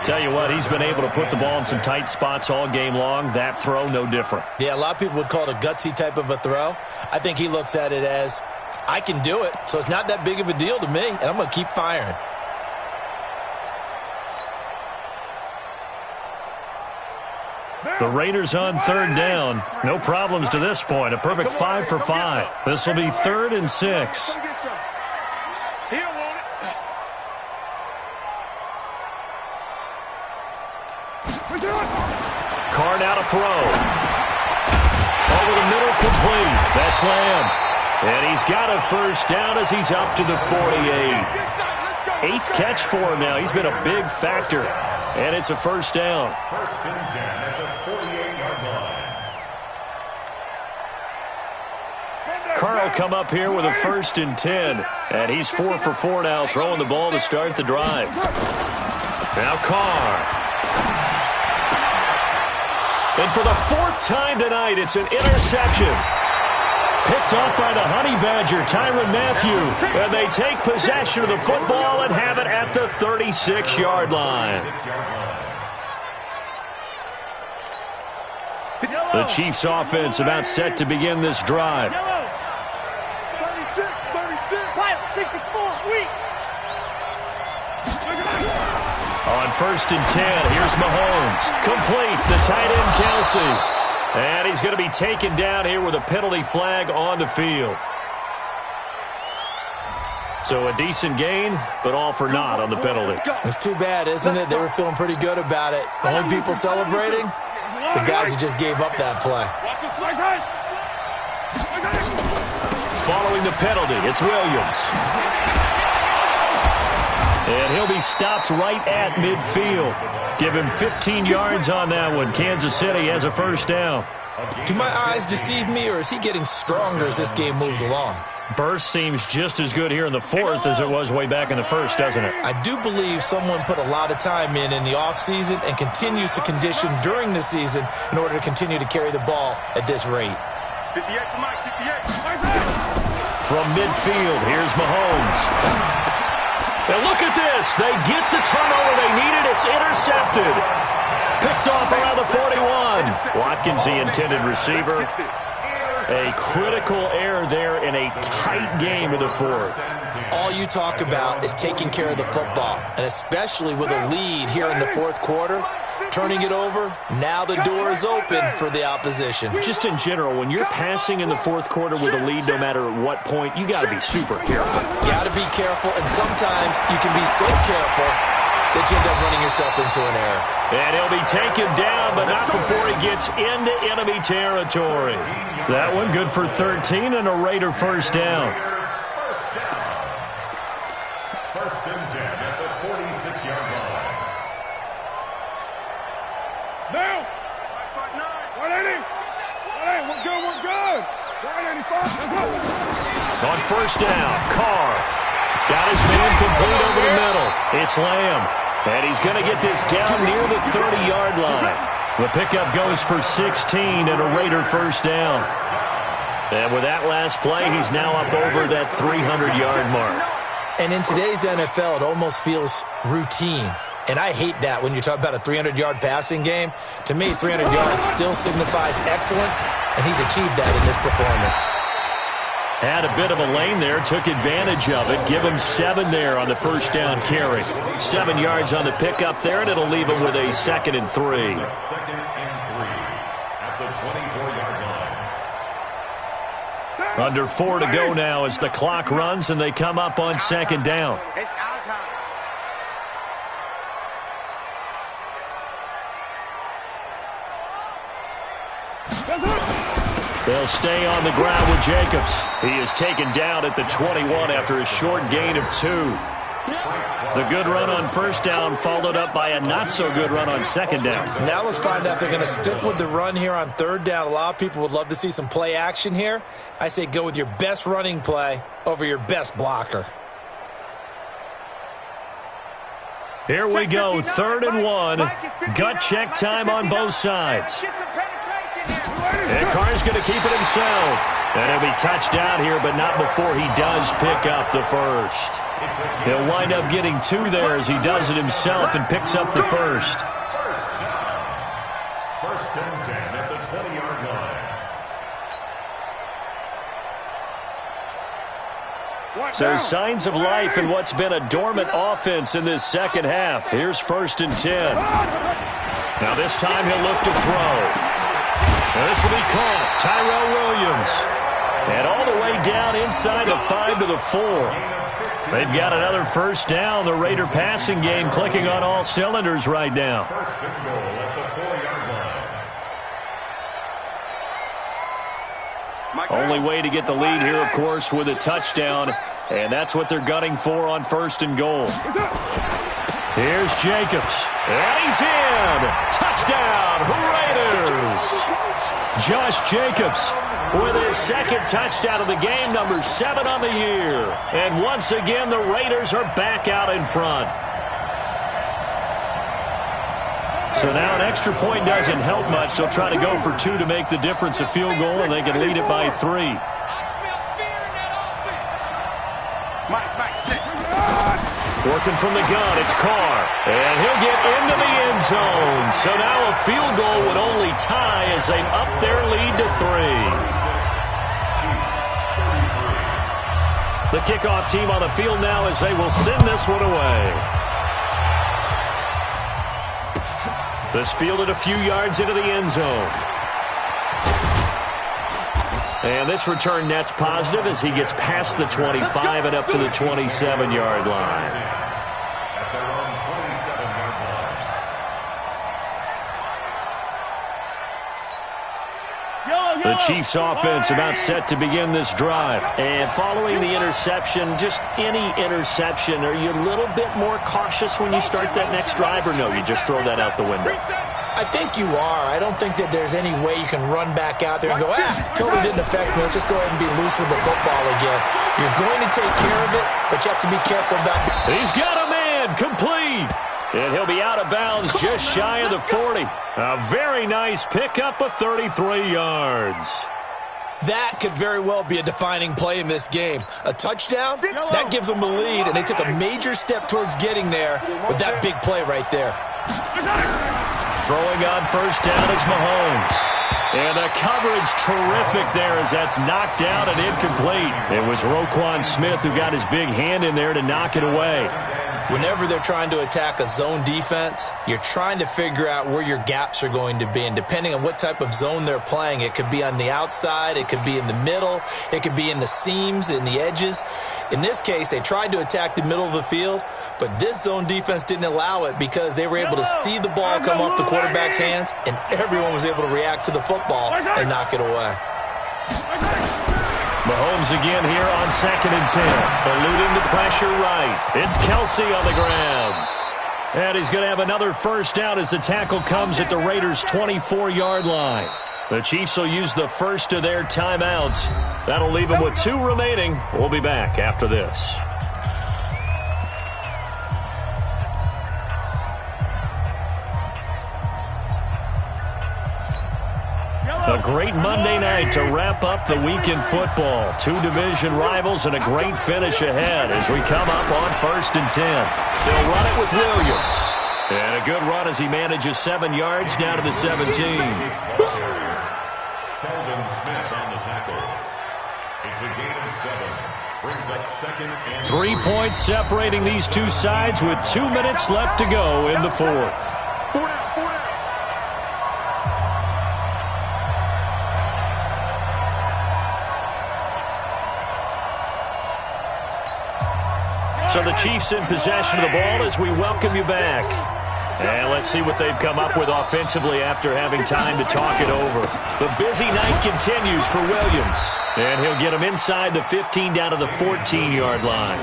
Speaker 2: Tell you what, he's been able to put the ball in some tight spots all game long. That throw, no different.
Speaker 5: Yeah, a lot of people would call it a gutsy type of a throw. I think he looks at it as, I can do it, so it's not that big of a deal to me, and I'm going to keep firing.
Speaker 2: The Raiders on 3rd down. No problems to this point. A perfect 5 for 5. This will be 3rd and 6.
Speaker 6: He don't want it.
Speaker 2: Carr now to throw. Over the middle, complete. That's Lamb. And he's got a first down as he's up to the 48. 8th catch for him now. He's been a big factor. And it's a first down.
Speaker 3: 1st and 10 at the 48-yard line.
Speaker 2: Carr will come up here with a 1st and 10. And he's 4 for 4 now, throwing the ball to start the drive. Now Carr. And for the 4th time tonight, it's an interception. Picked off by the Honey Badger, Tyrann Mathieu. And they take possession of the football and have it at the 36-yard line. The Chiefs' offense about set to begin this drive.
Speaker 4: 36, 64, weak.
Speaker 2: On 1st and 10, here's Mahomes. Complete, the tight end Kelsey. And he's going to be taken down here with a penalty flag on the field. So a decent gain, but all for naught on the penalty.
Speaker 5: It's too bad, isn't it? They were feeling pretty good about it. The only people celebrating, the guys who just gave up that play.
Speaker 2: Following the penalty, it's Williams. And he'll be stopped right at midfield. Give him 15 yards on that one. Kansas City has a first down.
Speaker 5: Do my eyes deceive me, or is he getting stronger as this game moves along?
Speaker 2: Burst seems just as good here in the 4th as it was way back in the 1st, doesn't it?
Speaker 5: I do believe someone put a lot of time in the offseason and continues to condition during the season in order to continue to carry the ball at this rate.
Speaker 6: 58 to Mike, 58.
Speaker 2: From midfield, here's Mahomes. And look at this. They get the turnover they needed. It's intercepted. Picked off around the 41. Watkins, the intended receiver. A critical error there in a tight game of the 4th.
Speaker 5: All you talk about is taking care of the football, and especially with a lead here in the 4th quarter, turning it over, now the door is open for the opposition.
Speaker 2: Just in general, when you're passing in the 4th quarter with a lead, no matter what point, you got to be super careful.
Speaker 5: Got to be careful, and sometimes you can be so careful that you end up running yourself into an error.
Speaker 2: And he'll be taken down, but not before he gets into enemy territory. That one good for 13 and a Raider first down.
Speaker 3: 1st and 10 at the 46-yard line.
Speaker 4: Now, 180. 180. We're good. We're good. 185.
Speaker 2: On first down, Carr got his man complete over the middle. It's Lamb, and he's going to get this down near the 30-yard line. The pickup goes for 16 and a Raider first down. And with that last play, he's now up over that 300-yard mark.
Speaker 5: And in today's NFL, it almost feels routine. And I hate that when you talk about a 300-yard passing game. To me, 300 yards still signifies excellence, and he's achieved that in this performance.
Speaker 2: Had a bit of a lane there, took advantage of it. Give him 7 there on the first down carry. 7 yards on the pickup there, and it'll leave him with a 2nd and 3.
Speaker 3: 2nd and 3 at the 24-yard line.
Speaker 2: Under 4 to go now as the clock runs, and they come up on 2nd down.
Speaker 4: It's our time.
Speaker 2: They'll stay on the ground with Jacobs. He is taken down at the 21 after a short gain of 2. The good run on first down followed up by a not-so-good run on 2nd down.
Speaker 5: Now let's find out if they're going to stick with the run here on 3rd down. A lot of people would love to see some play action here. I say go with your best running play over your best blocker.
Speaker 2: Here we go, 3rd and 1. Gut check time on both sides. And Carr's going to keep it himself. And he'll be touched down here, but not before he does pick up the first. He'll wind up getting 2 there as he does it himself and picks up the first.
Speaker 3: First and 10 at the 20-yard line.
Speaker 2: So signs of life in what's been a dormant offense in this second half. Here's 1st and 10. Now this time he'll look to throw. And this will be caught. TRL Williams. And all the way down inside the 5 to the 4. They've got another first down. The Raider passing game clicking on all cylinders right now.
Speaker 3: First and goal at the 4-yard line.
Speaker 2: Only way to get the lead here, of course, with a touchdown. And that's what they're gunning for on 1st and goal. Here's Jacobs. And he's in. Touchdown, Raiders. Josh Jacobs with his 2nd touchdown of the game, number 7 on the year. And once again, the Raiders are back out in front. So now an extra point doesn't help much. They'll try to go for 2 to make the difference a field goal, and they can lead it by 3. Working from the gun, it's Carr. And he'll get into the end zone. So now a field goal would only tie as they've upped their lead to 3. The kickoff team on the field now as they will send this one away. This fielded a few yards into the end zone. And this return net's positive as he gets past the 25 and up to the 27-yard line.
Speaker 3: At their own 27-yard line.
Speaker 2: The Chiefs offense about set to begin this drive. And following the interception, just any interception, are you a little bit more cautious when you start that next drive, or no, you just throw that out the window?
Speaker 5: I think you are. I don't think that there's any way you can run back out there and go, totally didn't affect me. Let's just go ahead and be loose with the football again. You're going to take care of it, but you have to be careful about it.
Speaker 2: He's got a man complete. And he'll be out of bounds just shy of the 40. A very nice pickup of 33 yards.
Speaker 5: That could very well be a defining play in this game. A touchdown, that gives them the lead, and they took a major step towards getting there with that big play right there.
Speaker 2: Throwing on first down is Mahomes. And the coverage terrific there as that's knocked down and incomplete. It was Roquan Smith who got his big hand in there to knock it away.
Speaker 5: Whenever they're trying to attack a zone defense, you're trying to figure out where your gaps are going to be. And depending on what type of zone they're playing, it could be on the outside, it could be in the middle, it could be in the seams, in the edges. In this case, they tried to attack the middle of the field, but this zone defense didn't allow it because they were able to see the ball come off the quarterback's hands, and everyone was able to react to the football and knock it away.
Speaker 2: Mahomes again here on 2nd and 10. Eluding the pressure right. It's Kelsey on the ground. And he's going to have another first down as the tackle comes at the Raiders' 24-yard line. The Chiefs will use the first of their timeouts. That'll leave them with 2 remaining. We'll be back after this. A great Monday night to wrap up the week in football. 2 division rivals and a great finish ahead as we come up on 1st and 10. They'll run it with Williams. And a good run as he manages 7 yards down to the 17.
Speaker 3: Telvin Smith on the tackle. It's a gain of 7. Brings up 2nd and
Speaker 2: 3 points separating these two sides with 2 minutes left to go in the 4th. So the Chiefs in possession of the ball as we welcome you back. And let's see what they've come up with offensively after having time to talk it over. The busy night continues for Williams. And he'll get him inside the 15 down to the 14-yard line.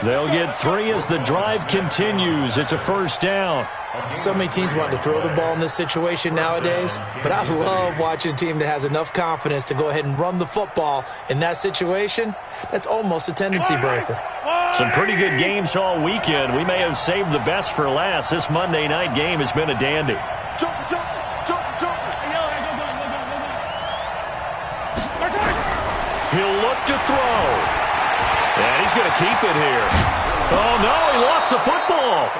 Speaker 2: They'll get 3 as the drive continues. It's a first down.
Speaker 5: So many teams want to throw the ball in this situation nowadays, but I love watching a team that has enough confidence to go ahead and run the football in that situation. That's almost a tendency breaker.
Speaker 2: Some pretty good games all weekend. We may have saved the best for last. This Monday night game has been a dandy. He'll look to throw. And he's going to keep it here. Oh, no, he lost the football.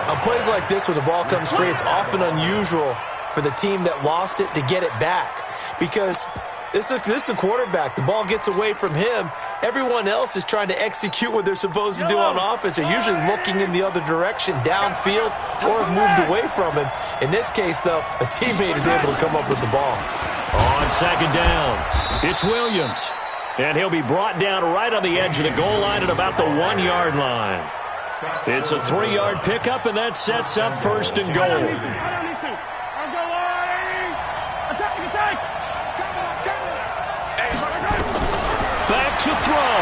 Speaker 5: On plays like this, when the ball comes free, it's often unusual for the team that lost it to get it back. Because this is a quarterback. The ball gets away from him. Everyone else is trying to execute what they're supposed to do on offense. They're usually looking in the other direction, downfield, or have moved away from him. In this case, though, a teammate is able to come up with the ball.
Speaker 2: On 2nd down, it's Williams. And he'll be brought down right on the edge of the goal line at about the 1-yard line. It's a 3-yard pickup, and that sets up 1st and goal. Back to throw.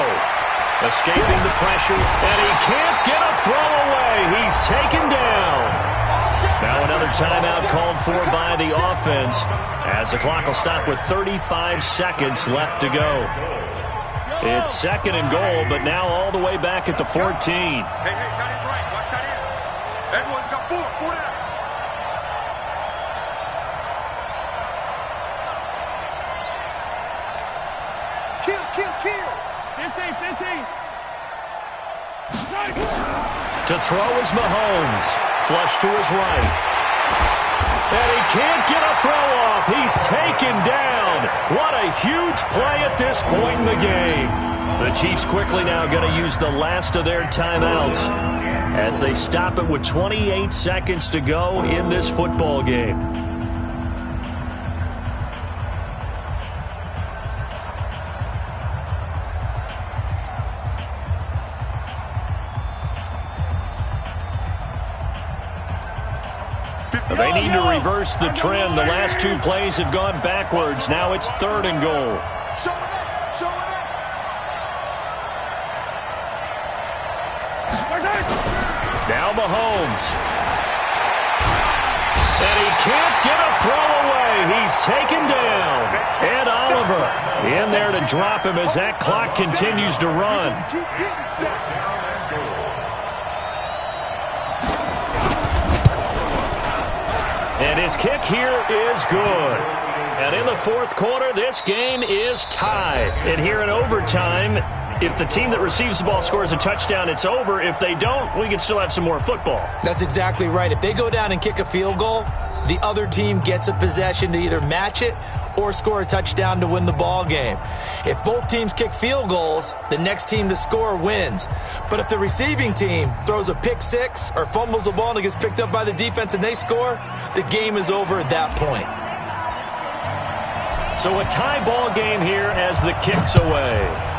Speaker 2: Escaping the pressure, and he can't get a throw away. He's taken down. Now another timeout called for by the offense as the clock will stop with 35 seconds left to go. It's 2nd and goal, but now all the way back at the 14.
Speaker 4: Hey, tight end right. Watch tight end. Everyone's got 4 down. Kill.
Speaker 6: 15.
Speaker 2: To throw is Mahomes. Flush to his right. And he can't get a throw off. He's taken down. What a huge play at this point in the game. The Chiefs quickly now going to use the last of their timeouts as they stop it with 28 seconds to go in this football game. They need to reverse the trend. The last 2 plays have gone backwards. Now it's 3rd and goal.
Speaker 4: Show it up.
Speaker 2: Now Mahomes. And he can't get a throw away. He's taken down. And Oliver in there to drop him as that clock continues to run. And his kick here is good. And in the 4th quarter, this game is tied. And here in overtime, if the team that receives the ball scores a touchdown, it's over. If they don't, we can still have some more football.
Speaker 5: That's exactly right. If they go down and kick a field goal, the other team gets a possession to either match it or score a touchdown to win the ball game. If both teams kick field goals, the next team to score wins. But if the receiving team throws a pick 6 or fumbles the ball and it gets picked up by the defense and they score, the game is over at that point.
Speaker 2: So a tie ball game here as the kick's away.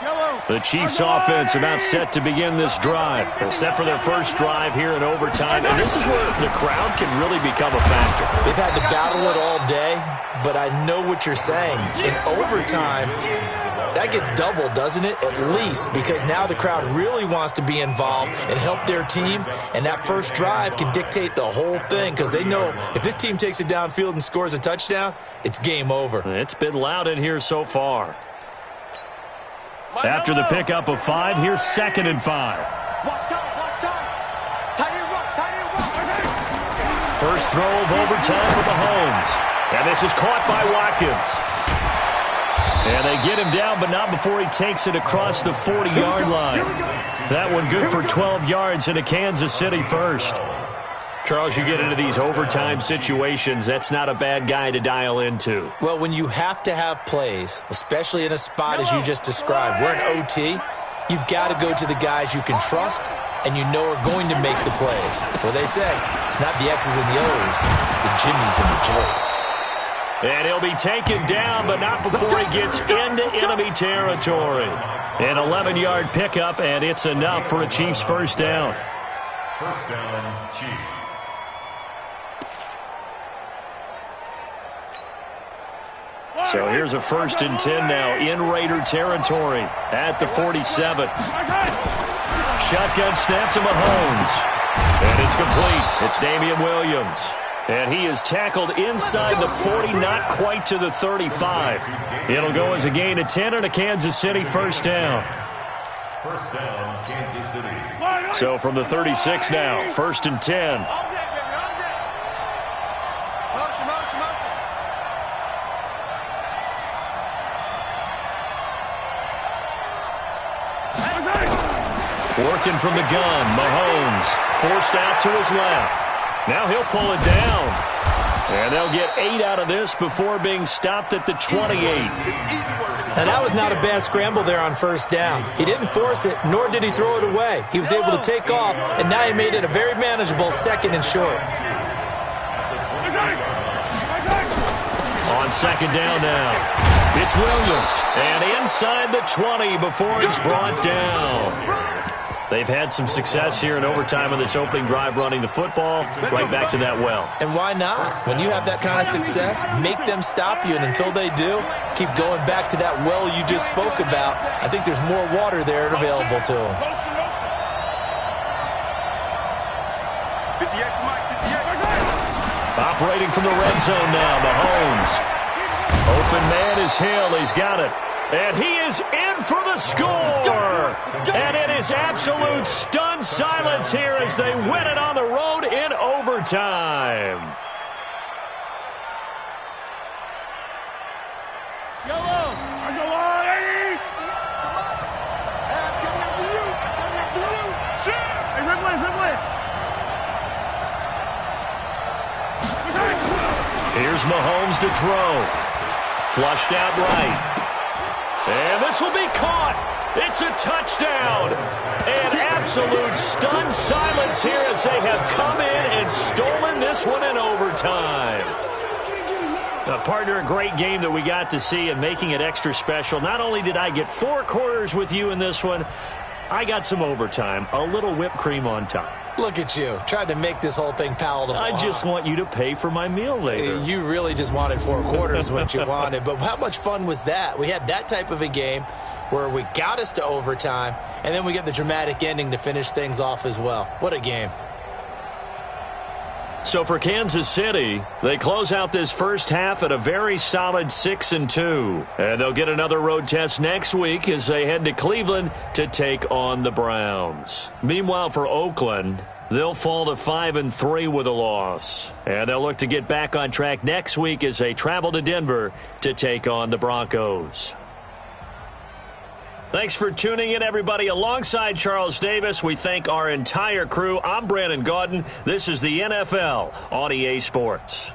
Speaker 2: The Chiefs offense about set to begin this drive. They're set for their first drive here in overtime, and this is where the crowd can really become a factor.
Speaker 5: They've had to battle it all day, but I know what you're saying. In overtime, that gets doubled, doesn't it? At least, because now the crowd really wants to be involved and help their team, and that first drive can dictate the whole thing because they know if this team takes it downfield and scores a touchdown, it's game over.
Speaker 2: It's been loud in here so far. After the pickup of 5, here's 2nd and 5. First throw of overtime for Mahomes. And this is caught by Watkins. And they get him down, but not before he takes it across the 40-yard line. That one good for 12 yards into Kansas City first. Charles, you get into these overtime situations, that's not a bad guy to dial into.
Speaker 5: Well, when you have to have plays, especially in a spot as you just described, we're in OT, you've got to go to the guys you can trust and you know are going to make the plays. Well, they say it's not the X's and the O's, it's the Jimmies and the Joes.
Speaker 2: And he'll be taken down, but not before he gets into enemy territory. An 11-yard pickup, and it's enough for a Chiefs first down.
Speaker 3: First down, Chiefs.
Speaker 2: So here's a 1st and 10 now in Raider territory at the 47. Shotgun snap to Mahomes. And it's complete. It's Damian Williams. And he is tackled inside the 40, not quite to the 35. It'll go as a gain of 10 and a Kansas City first down.
Speaker 3: First down, Kansas City.
Speaker 2: So from the 36 now, 1st and 10. Working from the gun, Mahomes forced out to his left. Now he'll pull it down. And they'll get 8 out of this before being stopped at the 28.
Speaker 5: Now, that was not a bad scramble there on first down. He didn't force it, nor did he throw it away. He was able to take off, and now he made it a very manageable 2nd and short.
Speaker 2: On 2nd down now, it's Williams. And inside the 20 before he's brought down. They've had some success here in overtime on this opening drive running the football. Right back to that well.
Speaker 5: And why not? When you have that kind of success, make them stop you. And until they do, keep going back to that well you just spoke about. I think there's more water there available to them.
Speaker 2: Operating from the red zone now, Mahomes. Open man is Hill. He's got it. And he is in for the score. And it is absolute stunned silence here as they win it on the road in overtime. Here's Mahomes to throw. Flushed out right. And this will be caught. It's a touchdown. An absolute stunned silence here as they have come in and stolen this one in overtime. Partner, a great game that we got to see and making it extra special. Not only did I get 4 quarters with you in this one, I got some overtime, a little whipped cream on top.
Speaker 5: Look at you, trying to make this whole thing palatable.
Speaker 2: I just want you to pay for my meal later.
Speaker 5: You really just wanted 4 quarters, what you wanted. But how much fun was that? We had that type of a game where we got us to overtime, and then we get the dramatic ending to finish things off as well. What a game.
Speaker 2: So for Kansas City, they close out this first half at a very solid 6-2. And they'll get another road test next week as they head to Cleveland to take on the Browns. Meanwhile, for Oakland, they'll fall to 5-3 with a loss. And they'll look to get back on track next week as they travel to Denver to take on the Broncos. Thanks for tuning in, everybody. Alongside Charles Davis, we thank our entire crew. I'm Brandon Gaudin. This is the NFL on EA Sports.